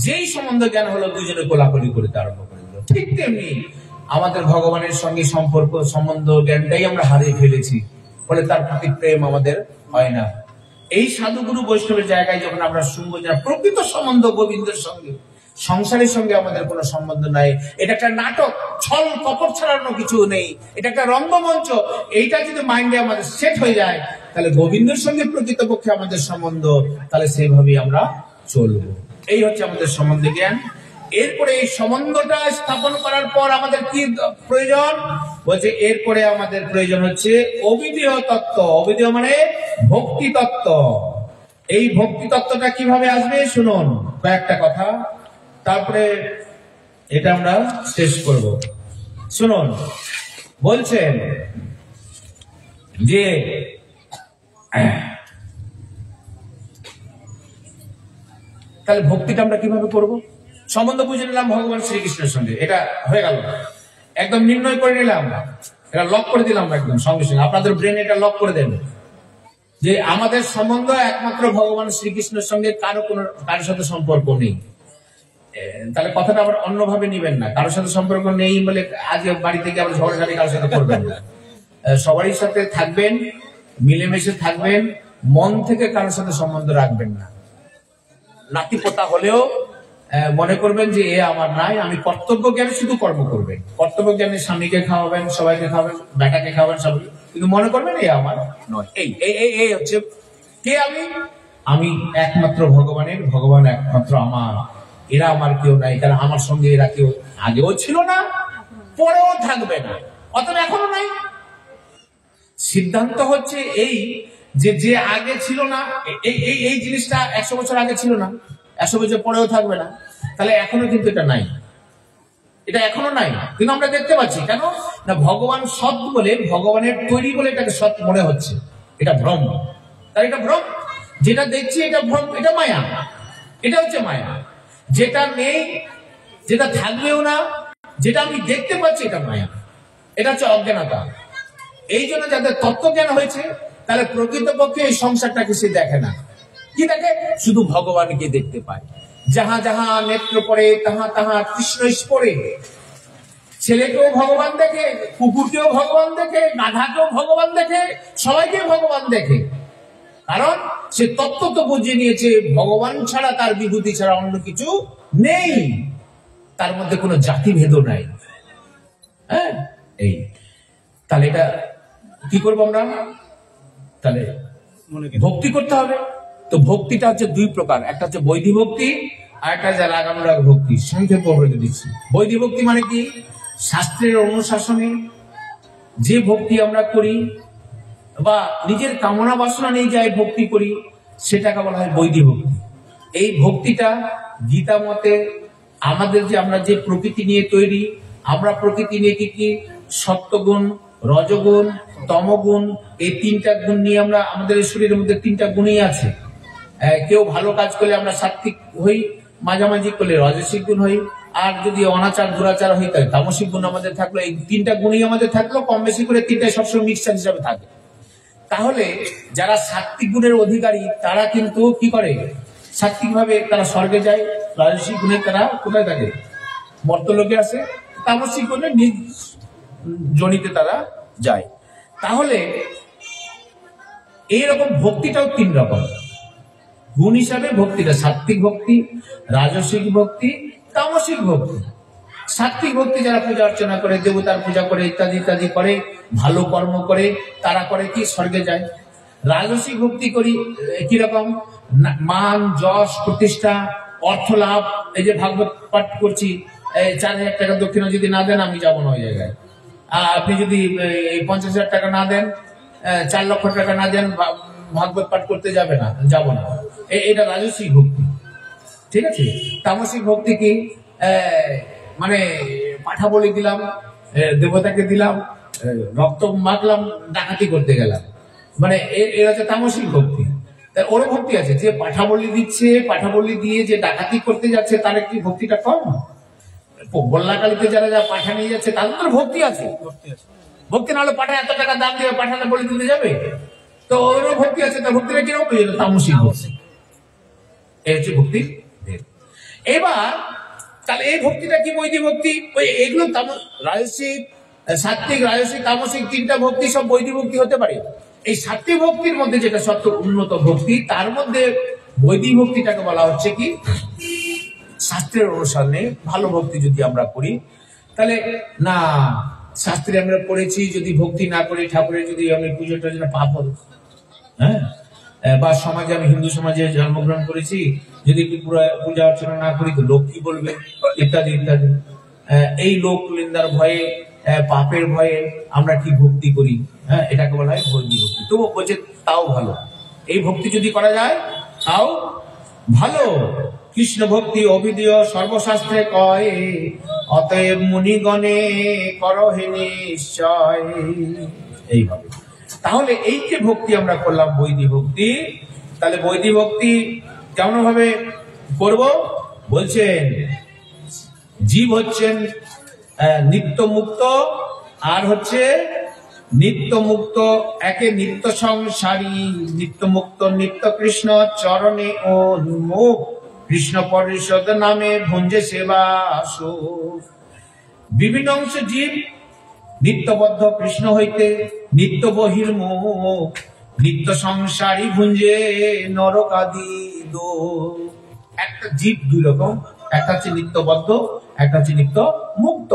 যেই সম্বন্ধ জ্ঞান হলো দুজনে কোলাকুলি করতে আরম্ভ করে দিল। ঠিক তেমনি আমাদের ভগবানের সঙ্গে সম্পর্ক সম্বন্ধ জ্ঞানটাই আমরা হারিয়ে ফেলেছি, ফলে তার প্রতি প্রেম আমাদের হয় না। এই সাধুগুরু বৈষ্ণবের জায়গায় যখন আমরা শুনবো যে প্রকৃত সম্বন্ধ গোবিন্দের সঙ্গে, সংসারের সঙ্গে আমাদের কোনো সম্বন্ধ নাই, এটা একটা নাটক, ছল কপট ছাড়ানো কিছু নেই, এটা একটা রঙ্গমঞ্চ, এইটা যদি মাইন্ডে আমাদের সেট হয়ে যায়, তাহলে গোবিন্দের সঙ্গে প্রকৃতপক্ষে আমাদের সম্বন্ধ, তাহলে সেইভাবেই আমরা চলবো। এই হচ্ছে আমাদের সম্বন্ধ জ্ঞান। এরপরে এই সম্বন্ধটা স্থাপন করার পর আমাদের কি প্রয়োজন বলছে, এরপরে আমাদের প্রয়োজন হচ্ছে অবিদেয় তত্ত্ব। অবিদেয় মানে ভক্তি তত্ত্ব। এই ভক্তি তত্ত্বটা কিভাবে আসবে শুনুন কয়েকটা কথা, তারপরে এটা আমরা শেষ করব। শুনুন, বলছেন যে তাহলে ভক্তিটা আমরা কিভাবে করব? সম্বন্ধ বুঝে নিলাম ভগবান শ্রীকৃষ্ণের সঙ্গে, এটা হয়ে গেল, একদম নির্ণয় করে নিলাম, এটা লক করে দিলাম একদম সঙ্গে সঙ্গে। আপনাদের ব্রেন এটা লক করে দেন যে আমাদের সম্বন্ধ একমাত্র ভগবান শ্রীকৃষ্ণের সঙ্গে, কারোর সাথে সম্পর্ক নেই। তাহলে কথাটা আবার অন্যভাবে নিবেন না, কারোর সাথে সম্পর্ক নেই বলে আজ বাড়ি থেকে আবার ঝগড়াঝাড়ি কারোর সাথে করবেন না। সবারই সাথে থাকবেন, মিলেমিশে থাকবেন, মন থেকে কারোর সাথে সম্বন্ধ রাখবেন না। নাতিপোতা হলেও মনে করবেন যে এ আমার নাই, আমি কর্তব্য জ্ঞানে শুধু কর্ম করবেন, কর্তব্য জ্ঞানে স্বামীকে খাওয়াবেন, সবাইকে খাওয়াবেন, বেটাকে খাওয়াবেন, সবাই, কিন্তু মনে করবেন এ আমার নয়। এই হচ্ছে কে আমি একমাত্র ভগবানের, ভগবান একমাত্র আমার, এরা আমার কেউ নাই। কারণ আমার সঙ্গে এরা কেউ আগেও ছিল না, পরেও থাকবে না, অতএব এখনো নাই। সিদ্ধান্ত হচ্ছে এই যে আগে ছিল না, এই জিনিসটা 100 বছর আগে ছিল না, 100 বছর পরেও থাকবে না, তাহলে এখনো কিন্তু এটা নাই, এটা এখনো নাই। কিন্তু আমরা দেখতে পাচ্ছি কেন না, ভগবান সৎ বলে, ভগবানের তৈরি বলে এটাকে সৎ মনে হচ্ছে, এটা ভ্রম। তাই এটা ভ্রম, যেটা দেখছি এটা ভ্রম, এটা মায়া, এটা হচ্ছে মায়া। যেটা নেই, যেটা থাকবেও না, যেটা আমি দেখতে পাচ্ছি এটা মায়া, এটা হচ্ছে অজ্ঞানতা। এই জন্য যাদের তত্ত্বজ্ঞান হয়েছে, তাহলে প্রকৃতপক্ষে এই সংসারটাকে সে দেখে না, কি দেখে, শুধু ভগবানকে দেখতে পায়। যাহা যাহা নেত্র পড়ে তাহা তাহা কৃষ্ণ স্পরে। ছেলেকেও ভগবান দেখে, কুকুরকেও ভগবান দেখে, গাধাকেও ভগবান দেখে, সবাইকে ভগবান দেখে। কারণ সে তত্ত্ব তো বুঝিয়ে নিয়েছে, ভগবান ছাড়া, তার বিভূতি ছাড়া অন্য কিছু নেই, তার মধ্যে কোনো জাতি ভেদও নাই। হ্যাঁ, এই তাহলে এটা কি করবো আমরা? তাহলে ভক্তি করতে হবে। তো ভক্তিটা হচ্ছে দুই প্রকার, একটা হচ্ছে বৈধি ভক্তি, আর একটা হচ্ছে রাগানুরাগ ভক্তি। সংক্ষেপে বলে দিচ্ছি। বৈধি ভক্তি মানে কি? শাস্ত্রের অনুশাসনে যে ভক্তি আমরা করি, বা নিজের কামনা বাসনা নিয়ে যাই ভক্তি করি, সেটাকে বলা হয় বৈধি ভক্তি। এই ভক্তিটা গীতা মতে আমাদের যে, আমরা যে প্রকৃতি নিয়ে তৈরি, আমরা প্রকৃতি নিয়ে কি সত্যগুণ, রজগুণ, তমগুণ, এই 3টা গুণ নিয়ে আমরা, আমাদের শরীরের মধ্যে 3টা গুণই আছে। কেউ ভালো কাজ করলে আমরা সাত্বিক হই, মাঝামাঝি করলে রাজসিক গুণ হই, আর যদি অনাচার দুরাচার হই তাহলে তামসিক গুণ আমাদের থাকলো। এই 3টা গুণই আমাদের থাকলো, কম বেশি করে 3টাই সবসময় মিক্সচার হিসাবে থাকে। তাহলে যারা সাত্বিক গুণের অধিকারী, তারা কিন্তু কি করে, সাত্বিক ভাবে তারা স্বর্গে যায়। রাজসিক গুণে তারা কোথায় থাকে? মর্তলোকে আসে। তামসিক গুণে নিজ জনিতে তারা যায়। তাহলে এইরকম ভক্তিটাও 3 রকম গুণ হিসাবে ভক্তিটা, সাত্বিক ভক্তি, রাজসিক ভক্তি, তামসিক ভক্তি। সাত্বিক ভক্তি যারা পূজা অর্চনা করে, দেবতার পূজা করে, ইত্যাদি ইত্যাদি করে, ভালো কর্ম করে, তারা করে কি স্বর্গে যায়। রাজসিক ভক্তি করি কিরকম? মান, যশ, প্রতিষ্ঠা, অর্থ লাভ। এই যে ভাগবত পাঠ করছি, 4000 টাকা দক্ষিণা যদি না দেন আমি যাবো না ওই জায়গায়। আপনি যদি এই 50,000 টাকা না দেন, 4 লক্ষ টাকা না দেন, ভাগবত পাঠ করতে যাবো না। এটা রাজসিক ভক্তি। ঠিক আছে। তামসিক ভক্তি কি মানে পাঠা বলি দিলাম, দেবতাকে দিলাম, রক্ত মাখলাম, ডাকাতি করতে গেলাম, মানে এর হচ্ছে তামসিক ভক্তি। তার ওর ভক্তি আছে, যে পাঠা বলি দিচ্ছে, পাঠা বলি দিয়ে যে ডাকাতি করতে যাচ্ছে তার একটি ভক্তিটা কম? বল্লাকালীতে যারা যা পাঠা নিয়ে যাচ্ছে তাদের তো ভক্তি আছে। ভক্তি না হলে পাঠা এত টাকা দাম দিয়ে পাঠালে বলে দিতে যাবে? তো ওরও ভক্তি আছে, তার ভক্তিটা কিরকম? তামসিক ভক্তি। এই হচ্ছে ভক্তি। এবার তাহলে এই ভক্তিটা কি বৈদিক ভক্তি? ওই এগুলো রাজসিক, সাত্বিক, রাজসিক, তামসিক তিনটা ভক্তি সব বৈদিক ভক্তি হতে পারে। এই সাত্বিক ভক্তির মধ্যে যেটা সত্য উন্নত ভক্তি, তার মধ্যে বৈদিক ভক্তিটাকে বলা হচ্ছে কি শাস্ত্রের অনুসারে ভালো ভক্তি যদি আমরা করি, তাহলে না শাস্ত্রে আমরা পড়েছি যদি ভক্তি না করি, ঠাকুরের যদি আমি পুজোটা যেন পাপ হবে, হ্যাঁ, বা সমাজে আমি হিন্দু সমাজে জন্মগ্রহণ করেছি, যদি একটু পূজা অর্চনা না করি তো লোক কি বলবে, ইত্যাদি ইত্যাদি। এই লোক নিন্দার ভয়ে, পাপের ভয়ে আমরা কি ভক্তি করি, হ্যাঁ, এটাকে বলা হয় বৈদিক ভক্তি। তবু বলছে তাও ভালো, এই ভক্তি যদি করা যায় তাও ভালো। কৃষ্ণ ভক্তি অভিধেয় সর্বশাস্ত্রে কয়, অতএব মুনিগণে করহে নিশ্চয়। এইভাবে তাহলে এই যে ভক্তি আমরা করলাম বৈদিক ভক্তি, তাহলে বৈদিক ভক্তি কেমন ভাবে করব বলছেন? জীব হচ্ছেন নিত্য মুক্ত, আর হচ্ছে নিত্য মুক্ত, একে নিত্য সংসারী, নিত্য মুক্ত নিত্য কৃষ্ণ চরণে ও মুখ, কৃষ্ণ পরিষদ নামে ভঞ্জে সেবা সুখ। বিভিন্ন অংশ জীব নিত্যবদ্ধ কৃষ্ণ হইতে, নিত্য বহির্মুখ, নিত্য সংসারী ভুঞ্জে নরক আদি দোষ। একটা জীব দুই রকম, একটা হচ্ছে নিত্যবদ্ধ, একটা হচ্ছে নিত্য মুক্ত।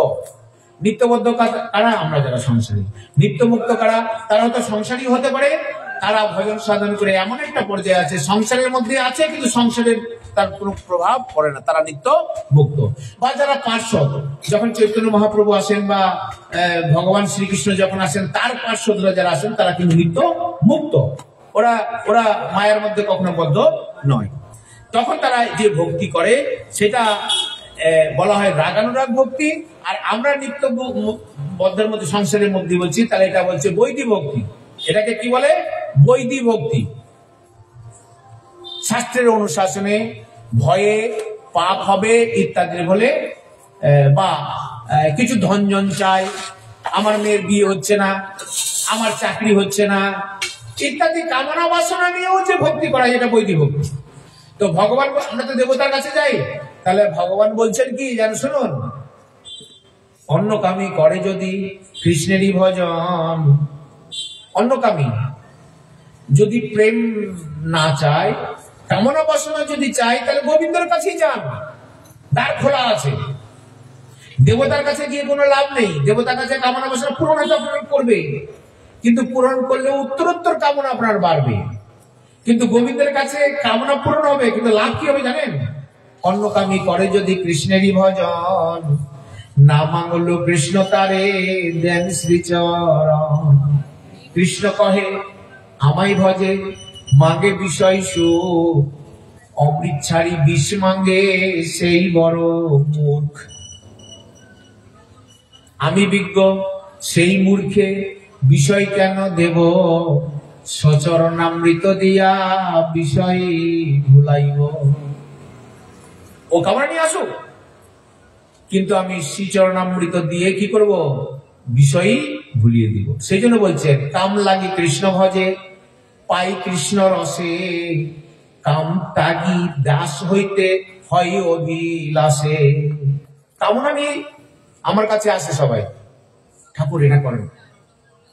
নিত্যবদ্ধ কারা? আমরা যারা সংসারী। নিত্য মুক্ত কারা? তারা হয়তো সংসারী হতে পারে, তারা ভজন সাধন করে এমন একটা পর্যায়ে আছে, সংসারের মধ্যে আছে কিন্তু সংসারের তার কোনো প্রভাব পড়ে না, তারা নিত্য মুক্ত। বা যারা পার্শ্বদ, যখন চৈতন্য মহাপ্রভু আসেন বা ভগবান শ্রীকৃষ্ণ যখন আসেন, তার পার্শ্বদরা যারা আসেন তারা কিন্তু নিত্য মুক্ত, ওরা ওরা মায়ের মধ্যে কখনো বদ্ধ নয়। তখন তারা যে ভক্তি করে সেটা বলা হয় রাগানুরাগ ভক্তি। আর আমরা নিত্য বদ্ধের মধ্যে, সংসারের মধ্যে বলছি, তাহলে এটা বলছে বৈদিক ভক্তি। এটাকে কি বলে? বৈদিক ভক্তি। শাস্ত্রের অনুশাসনে ভয়ে পাপ হবে ইত্যাদি বলে, বা কিছু ধনজন চাই, আমার মেয়ের বিয়ে হচ্ছে না, আমার চাকরি হচ্ছে না, ইত্যাদি কামনা বাসনা নিয়েও যে ভক্তি করা, যেটা বৈদিক ভক্তি। তো ভগবান, আমরা তো দেবতার কাছে যাই, তাহলে ভগবান বলছেন কি যেন শুনুন, অন্নকামী করে যদি কৃষ্ণেরই ভজন, অন্নকামী যদি প্রেম না চায়, কামনা বাসনা যদি চাই, তাহলে গোবিন্দের কাছেই যান, দ্বার খোলা আছে। দেবতার কাছে গিয়ে কোনো লাভ নেই। দেবতার কাছে কামনা বাসনা পূরণ হয়তো আপনার করবে, কিন্তু পূরণ করলে উত্তরোত্তর কামনা আপনার বাড়বে। কিন্তু গোবিন্দের কাছে কামনা পূরণ হবে, কিন্তু লাভ কি হবে জানেন? অন্নকামী করে যদি কৃষ্ণেরই ভজন, না মাঙ্গল কৃষ্ণ তারে দেন শ্রীচরণ। কৃষ্ণ কহে আমায় ভজে, মাগে বিষয় সুখ, অমৃত ছাড়ি বিষ মাঙ্গে সেই বড় মূর্খ। আমি বিজ্ঞ সেই মূর্খে বিষয় কেন দেব, সচরণামৃত দিয়া বিষয় ভুলাইব। ও কামনা নিয়ে আসুক, কিন্তু আমি শ্রীচরণামৃত দিয়ে কি করব? বিষয়ই ভুলিয়ে দিব। সেই জন্য বলছেন কাম লাগি কৃষ্ণ ভজে, পাই কৃষ্ণ রসে, কাম তাগি দাস হইতে হয় অভিলাষে। কামনা নিয়ে আমার কাছে আসে সবাই, ঠাকুর এটা করেন,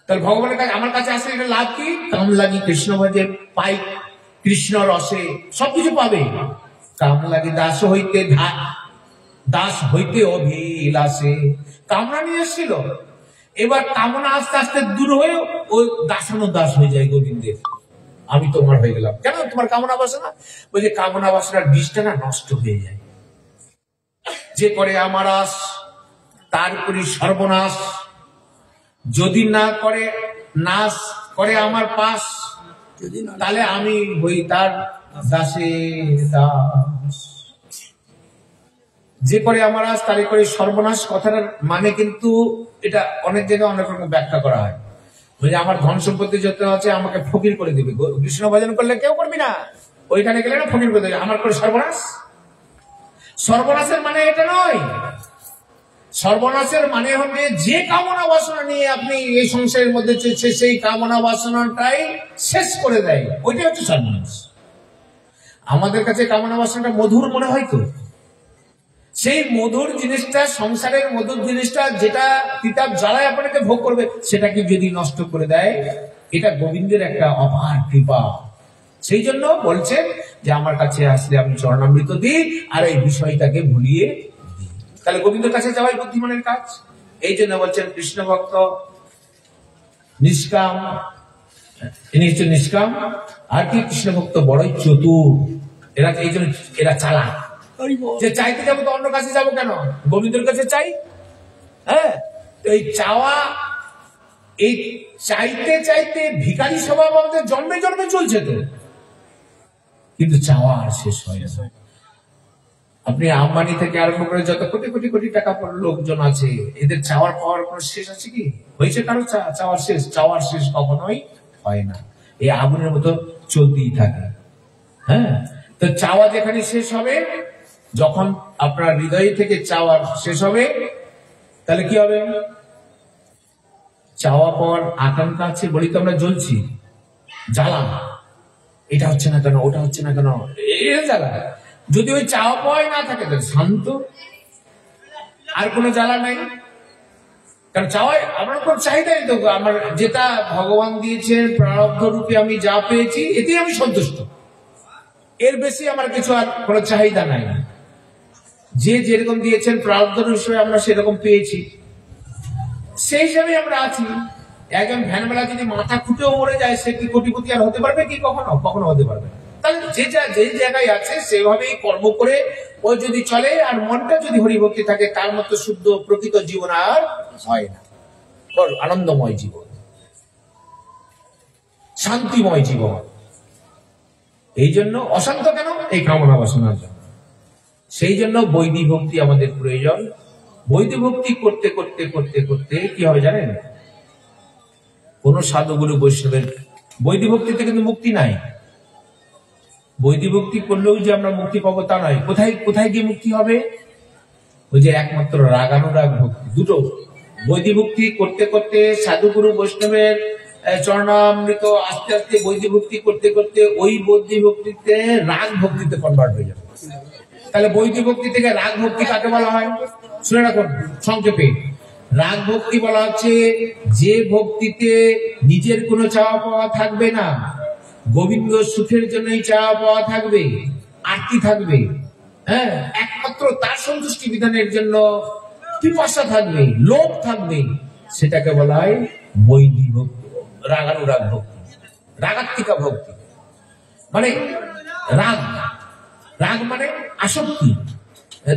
তাহলে ভগবানের কাছে আমার কাছে আসলে এটা লাভ কি? কাম লাগি কৃষ্ণ ভজে, পাই কৃষ্ণ রসে, সবকিছু পাবে। কাম লাগি দাস হইতে, দাস হইতে অভিলাষে। কামনা নিয়ে এসেছিল, এবার কামনা আস্তে আস্তে দূর হয়ে ও দাসানো দাস হয়ে যায় গোবিন্দের। আমি তোমার হয়ে গেলাম। কেন? তোমার কামনা বাসনা, বলছে কামনা বাসনার বীজটা না নষ্ট হয়ে যায়। যে করে আমার আশ তার করি সর্বনাশ, যদি না করে নাশ করে আমার পাশ, তাহলে আমি হই তার দাসে দাস। যে করে আমার আজ তারই করে সর্বনাশ, কথাটার মানে কিন্তু এটা অনেক জায়গায় অনেক রকম ব্যাখ্যা করা হয়। বলে আমার ধন সম্পত্তি যত আছে আমাকে ফকির করে দিবে, কৃষ্ণ ভজন করলে কেউ করবি না, ওইখানে গেলে না ফকির করে দেবে, আমার করে সর্বনাশ। সর্বনাশের মানে এটা নয়। সর্বনাশের মানে হবে যে কামনা বাসনা নিয়ে আপনি এই সংসারের মধ্যে চলছে সেই কামনা বাসনাটাই শেষ করে দেয়, ওইটাই হচ্ছে সর্বনাশ। আমাদের কাছে কামনা বাসনাটা মধুর মনে হয় তো, সেই মধুর জিনিসটা, সংসারের মধুর জিনিসটা যেটা তিতাব জ্বালায় আপনাকে ভোগ করবে, সেটাকে যদি নষ্ট করে দেয়, এটা গোবিন্দের একটা অপার কৃপা। সেই জন্য বলছেন যে আমার কাছে আসলে আমি চরণামৃত দিই আর এই বিষয়টাকে ভুলিয়ে দিই। তাহলে গোবিন্দের কাছে যাওয়াই বুদ্ধিমানের কাজ। এই জন্য বলছেন কৃষ্ণ ভক্ত নিষ্কাম, ইনি হচ্ছে নিষ্কাম। আর কি কৃষ্ণ ভক্ত বড়ই চতুর, এরা এই জন্য এরা চালাক। যে চাইতে যাবো তো অন্য কাছে যাবো কেন, গোবিন্দের কাছে চাই। হ্যাঁ, এই চাওয়া, এই চাইতে চাইতে ভিখারি স্বভাব আমাদের জন্মে জন্মে চলছে তো, কিন্তু চাওয়া আর শেষ হয় না। আপনি আম্বানি থেকে আরম্ভ করে যত কোটি কোটি কোটি টাকা পর লোকজন আছে, এদের চাওয়ার পাওয়ার কোনো শেষ আছে কি? হয়েছে কারো চাওয়ার শেষ? চাওয়ার শেষ কখনোই হয় না, এই আগুনের মতো চলতেই থাকে। হ্যাঁ, তো চাওয়া যেখানে শেষ হবে, যখন আপনার হৃদয় থেকে চাওয়ার শেষ হবে, তাহলে কি হবে? চাওয়া পাওয়ার আকাঙ্ক্ষা আছে বলি তো আমরা জ্বলছি, জ্বালা, এটা হচ্ছে না কেন, ওটা হচ্ছে না কেন, এর জ্বালা। যদি ওই চাওয়া পাওয়াই না থাকে তাহলে শান্ত, আর কোনো জ্বালা নাই। কারণ চাওয়ায় আমার কোন চাহিদাই তো, আমার যেটা ভগবান দিয়েছেন প্রারব্ধ রূপে আমি যা পেয়েছি এতেই আমি সন্তুষ্ট, এর বেশি আমার কিছু আর কোনো চাহিদা নাই। যে যেরকম দিয়েছেন প্রারব্ধ হিসেবে আমরা সেরকম পেয়েছি, সেই হিসাবে আমরা আছি। একজন ভ্যানবেলা যদি মাথা খুঁটেও মরে যায়, সে কি কোটিপতি আর হতে পারবে কি? কখনো কখনো হতে পারবে না। তাহলে যে জায়গায় আছে সেভাবেই কর্ম করে ও যদি চলে, আর মনটা যদি হরিভক্তি থাকে, তার মতো শুদ্ধ প্রকৃত জীবন আর হয় না। আনন্দময় জীবন, শান্তিময় জীবন। এই জন্য অশান্ত কেন? এই কামনা বাসনার জন্য। সেই জন্য বৈদিক ভক্তি আমাদের প্রয়োজন। বৈদিক ভক্তি করতে করতে করতে করতে কি হবে জানেন? কোন সাধুগুরু বৈষ্ণবের বৈদিক ভক্তিতে কিন্তু মুক্তি নাই। বৈদিক ভক্তি করলেও যে আমরা মুক্তি পাবো তা নয়। কোথায় কোথায় গিয়ে মুক্তি হবে? ওই যে একমাত্র রাগানুরাগ ভক্তি, দুটো। বৈদিক ভক্তি করতে করতে সাধুগুরু বৈষ্ণবের চরণামৃত আস্তে আস্তে বৈদিক ভক্তি করতে করতে ওই বৈদিক ভক্তিতে রাগ ভক্তিতে কনভার্ট হয়ে যাবে। তাহলে বৈদিক ভক্তি থেকে রাগ ভক্তি কাকে বলা হয়? শুনে রাখুন সংক্ষেপে। রাগ ভক্তি বলা হচ্ছে যে ভক্তিতে নিজের কোনো চাওয়া পাওয়া থাকবে না, গোবিন্দ সুখের জন্যই চাওয়া পাওয়া থাকবে, আরতি থাকবে। হ্যাঁ, একমাত্র তার সন্তুষ্টি বিধানের জন্য পিপাসা থাকবে, লোভ থাকবে, সেটাকে বলা হয় বৈদিক ভক্তি, রাগানুরাগ ভক্তি, রাগাত্মিকা ভক্তি। মানে রাগ, রাগ মানে আসক্তি,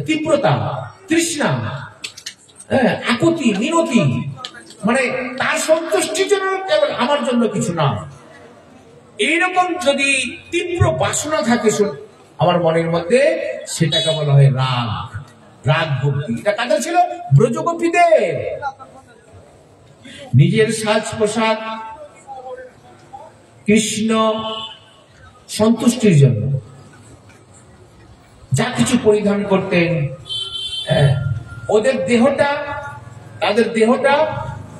তীব্রতা, তৃষ্ণা, আকুতি, মিনতি, মানে তার সন্তুষ্টির জন্য, কেবল আমার জন্য কিছু না। এইরকম যদি তীব্র বাসনা থাকে আমার মনের মধ্যে, সেটাকে বলা হয় রাগ, রাগ ভক্তি। এটা কাদের ছিল? ব্রজগোপীদের। নিজের সাজ পোশাক কৃষ্ণ সন্তুষ্টির জন্য যা কিছু পরিধান করতেন, ওদের দেহটা, তাদের দেহটা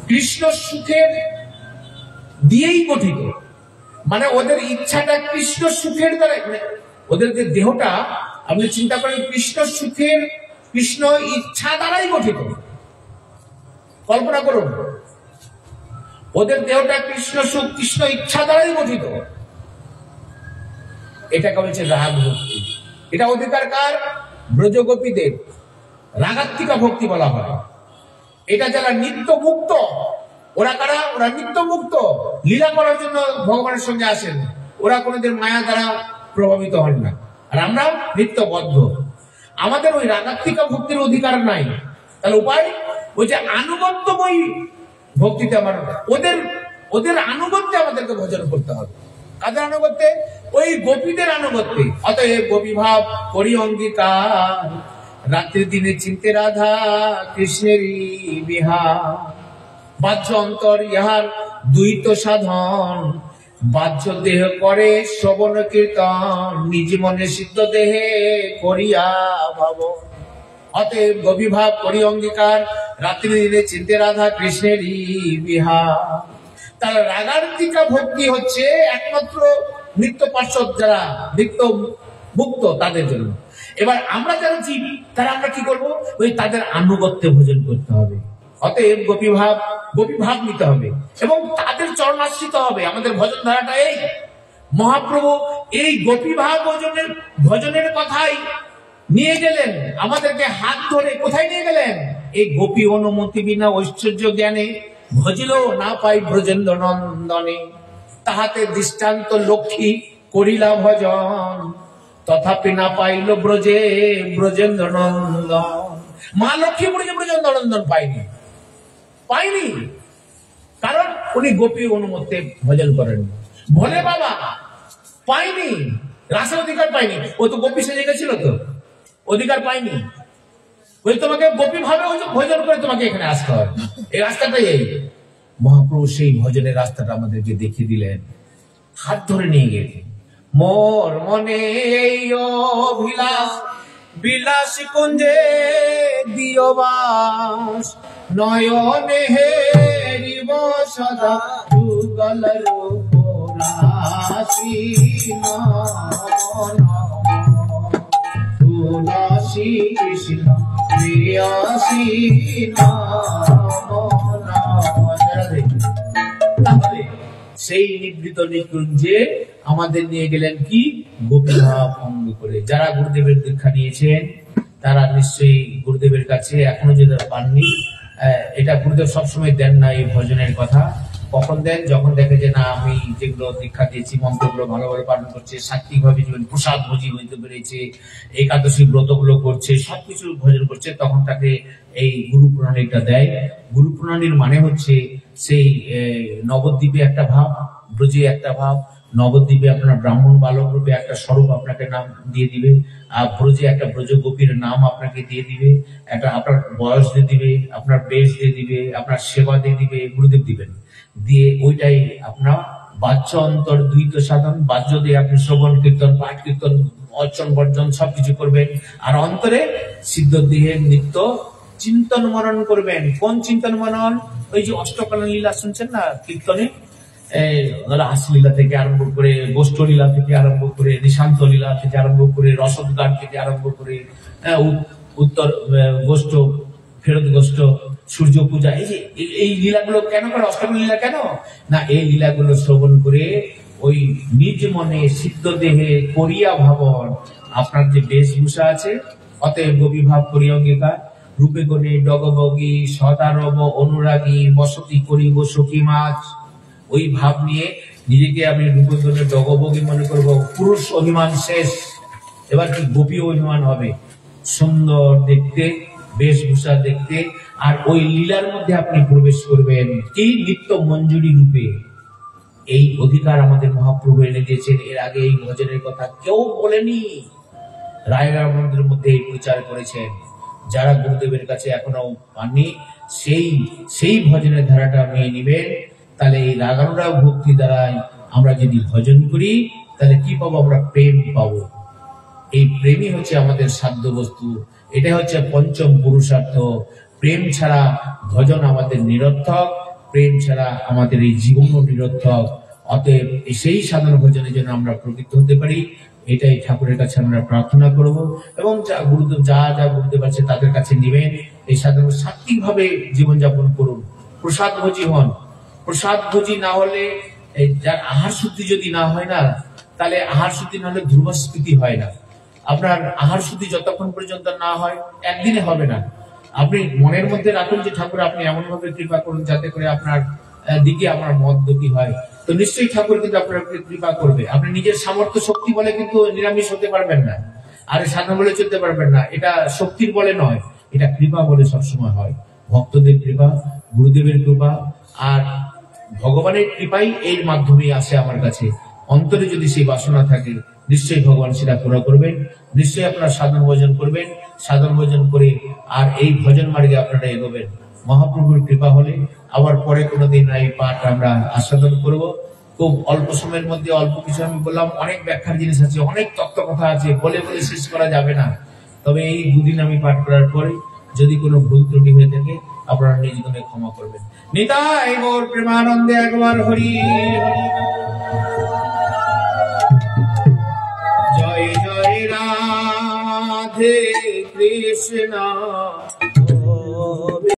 কৃষ্ণ সুখের দিয়েই গঠিত। মানে ওদের ইচ্ছাটা কৃষ্ণ সুখের দ্বারা, ওদের যে দেহটা আপনি চিন্তা করেন কৃষ্ণ সুখের, কৃষ্ণ ইচ্ছা দ্বারাই গঠিত। কল্পনা করুন, ওদের দেহটা কৃষ্ণ সুখ, কৃষ্ণ ইচ্ছা দ্বারাই গঠিত। এটাকে বলছে রাগ ভক্তি। এটা অধিকার কার? ব্রজগোপীদের। রাগাত্মিকা ভক্তি বলা হয়। এটা যারা নিত্য মুক্ত, ওরা কারা? ওরা নিত্য মুক্ত, লীলা করার জন্য ভগবানের সঙ্গে আসেন, ওরা কোনোদিন মায়া দ্বারা প্রভাবিত হন না। আর আমরা নিত্যবদ্ধ, আমাদের ওই রাগাত্মিকা ভক্তির অধিকার নাই। তাহলে উপায়? ওই যে আনুগত্যময়ী ভক্তিতে আমার, ওদের আনুগত্যে আমাদেরকে ভজন করতে হবে। কাদের আনুগত্যে? ওই গোপীদের আনুগত্যে। অতএব গোপী ভাব করি অঙ্গীকার, রাত্রি দিনে চিনতে রাধা কৃষ্ণেরই বিহার। বাহ্য অন্তর ইহার দ্বৈত সাধন, বাহ্য দেহ করে শ্রবণ কীর্তন, নিজ মনে সিদ্ধ দেহে করিয়া ভাব। অতএব গভীভাব করি অঙ্গীকার, রাত্রি দিনে চিনতে রাধা কৃষ্ণেরই বিহার। তার রাগান্তিকা ভক্তি হচ্ছে একমাত্র নিত্য পার্শ্বদ, যারা নিত্য মুক্ত তাদের জন্য। এবার আমরা যারা জীব, তারা আমরা কি করব? ওই তাদের আনুগত্যে ভোজন করতে হবে। অতএব গোপীভাব নিতে হবে এবং তাদের চরণাশ্রিত হবে। আমাদের ভজন ধারাটা এই। মহাপ্রভু এই গোপীভাব ভজনের কথাই নিয়ে গেলেন, আমাদেরকে হাত ধরে কোথায় নিয়ে গেলেন? এই গোপী অনুমতি বিনা ঐশ্বর্য জ্ঞানে ভজিল না পাই ব্রজেন্দ্র নন্দনে। তাহাতে দৃষ্টান্ত লক্ষ্মী করিলা ভজন, তথাপি না পাইল ব্রজেন্দ্র নন্দন। মা লক্ষ্মী ব্রজেন্দ্র নন্দন পাইনি, কারণ উনি গোপী অনুমতি ভজন করেন। ভোলে বাবা পাইনি, রাসের অধিকার পাইনি। ও তো গোপী সেজে গেছিল, তো অধিকার পাইনি। ওই তোমাকে গোপী ভাবে ভজন করে তোমাকে এখানে আসতে হয়। এই রাস্তাটাই এই। মহাপ্রভু সেই ভজনের রাস্তাটা আমাদেরকে দেখিয়ে দিলেন, হাত ধরে নিয়ে গেলেন। মোর মনে এই অভিলাষ, বিলাস কুঞ্জে দিও বাস, নয়নে হেরিব সদা যুগল রূপ রাশি। তুলসী কৃষ্ণ প্রিয়াসী তাহলে সেই নিবৃত নিকুঞ্জে আমাদের নিয়ে গেলেন কি? গোপীভাব অঙ্গ করে। যারা গুরুদেবের দীক্ষা নিয়েছেন তারা নিশ্চয়ই গুরুদেবের কাছে এখনো যদি পাননি, এটা গুরুদেব সবসময় দেন না এই ভজনের কথা। কখন দেন? যখন দেখে যে না, আমি যেগুলো দীক্ষা দিয়েছি মন্ত্রগুলো ভালো ভালো পালন করছে, সাত্বিক ভাবে জীবন প্রসাদ ভোজি হইতে পেরেছে, একাদশী ব্রতগুলো করছে, সবকিছু ভজন করছে, তখন তাকে এই গুরু প্রণালীটা দেয়। গুরু প্রণালীর মানে হচ্ছে সেই নবদ্বীপে একটা ভাব, ব্রজে একটা ভাব। নবদ্বীপে আপনার ব্রাহ্মণ বালক রূপে একটা স্বরূপ আপনাকে নাম দিয়ে দিবে, আর ব্রজে একটা ব্রজ গোপীর নাম আপনাকে দিয়ে দিবে, একটা আপনার বয়স দিয়ে দিবে, আপনার বেশ দিয়ে দিবে, আপনার সেবা দিয়ে দিবে, গুরুদেব দিবেন। দিয়ে ওইটাই আপনার বাহ্য অন্তর দ্বৈত সাধন। বাহ্য দিয়ে আপনি শ্রবণ কীর্তন, পাঠ কীর্তন, অর্চন বর্জন সবকিছু করবেন, আর অন্তরে সিদ্ধ দেহে নিত্য চিন্তন মনন করবেন। কোন চিন্তন মনন? ওই যে অষ্টকল্যাণ লীলা শুনছেন না কীর্তনে, রাসলীলা থেকে আরম্ভ করে, গোষ্ঠ লীলা থেকে আরম্ভ করে, নিশান্ত লীলা থেকে আরম্ভ করে, রসদগান থেকে আরম্ভ করে, উত্তর গোষ্ঠ, ফেরত গোষ্ঠ, সূর্য পূজা, এই যে এই লীলাগুলো কেন করে? অষ্টমী লীলা কেন না? এই লীলাগুলো শ্রবণ করে ওই নিজ মনে সিদ্ধ দেহে করিয়া ভাবন। আপনার যে বেশভূষা আছে, অতএব গভীভাব করিয়া অঙ্গীকার, রূপে গণে ডগবগী সদারব অনুরাগী, বসতি করিব সখী মাছ। ওই ভাব নিয়ে নিজেকে আমি রূপে গণে ডগবগী মনে করবো। পুরুষ অভিমান শেষ, এবার কি গোপী অভিমান হবে। সুন্দর দেখতে, বেশভূষা দেখতে, আর ওই লীলার মধ্যে আপনি প্রবেশ করবেন কি? নিত্য মঞ্জুরি রূপে। এই অধিকার আমাদের মহাপ্রভু এনে দিয়েছেন। এর আগে এই ভজনের কথা কেউ বলেনি। রায়গড় মন্দিরের মধ্যে এই প্রচার করেছেন। যারা গুরুদেবের কাছে এখনো পাননি, সেই ভজনের ধারাটা নিয়ে নিবেন। তাহলে এই রাগানুরাগ ভক্তি দ্বারাই আমরা যদি ভজন করি, তাহলে কি পাবো? আমরা প্রেম পাবো। এই প্রেমই হচ্ছে আমাদের সাধ্য বস্তু। এটা হচ্ছে পঞ্চম পুরুষার্থ। প্রেম ছাড়া ভজন আমাদের নিরর্থক, প্রেম ছাড়া আমাদের এই জীবনও নিরর্থক। অতএব সেই সাধন ভজনের জন্য আমরা প্রকৃত হতে পারি, এটাই ঠাকুরের কাছে আমরা প্রার্থনা করব। এবং গুরুদেব যা গুরুদেব আছে তাদের কাছে নিবেন। এই সাধন সাত্বিক ভাবে জীবনযাপন করুন, প্রসাদ ভোজি হন। প্রসাদ ভোজি না হলে, যার আহার শুদ্ধি যদি না হয় না, তাহলে আহার শুদ্ধি না হলে ধ্রুবস্ফীতি হয় না। আপনার আহার শুদ্ধি যতক্ষণ পর্যন্ত না হয়, একদিনে হবে না। আপনি মনের মধ্যে রাখুন যে ঠাকুর আপনি এমন ভাবে কৃপা করুন যাতে করে আপনার দিকে আমার মত গতি হয়, তো নিশ্চয়ই ঠাকুর কিন্তু আপনার কৃপা করবে। আপনি নিজের সামর্থ্য শক্তি বলে কিন্তু নিরামিষ হতে পারবেন না, আর সাধনা বলে চলতে পারবেন না। এটা শক্তির বলে নয়, এটা কৃপা বলে সবসময় হয়। ভক্তদের কৃপা, গুরুদেবের কৃপা, আর ভগবানের কৃপাই এর মাধ্যমে আসে আমার কাছে। অন্তরে যদি সেই বাসনা থাকে, নিশ্চয়ই ভগবান সেটা পুরো করবেন। নিশ্চয়ই আপনারা সাধন ভোজন করবেন, সাধন ভোজন করে আর এই ভজন মার্গে আপনারা এগোবেন। মহাপ্রভুর কৃপা হলে আবার পরে কোনোদিন এই পাঠ আমরা আস্বাদন করব। খুব অল্প সময়ের মধ্যে অল্প কিছু আমি বললাম, অনেক ব্যাখ্যার জিনিস আছে, অনেক তত্ত্ব কথা আছে, বলে বলে শেষ করা যাবে না। তবে এই দুদিন আমি পাঠ করার পরে যদি কোনো ভুল ত্রুটি হয়ে থাকে আপনারা নিজ গুণে ক্ষমা করবেন। নিতাই গৌর প্রেমানন্দে একবার হরি হরি। জয় জয় রাধে কৃষ্ণ।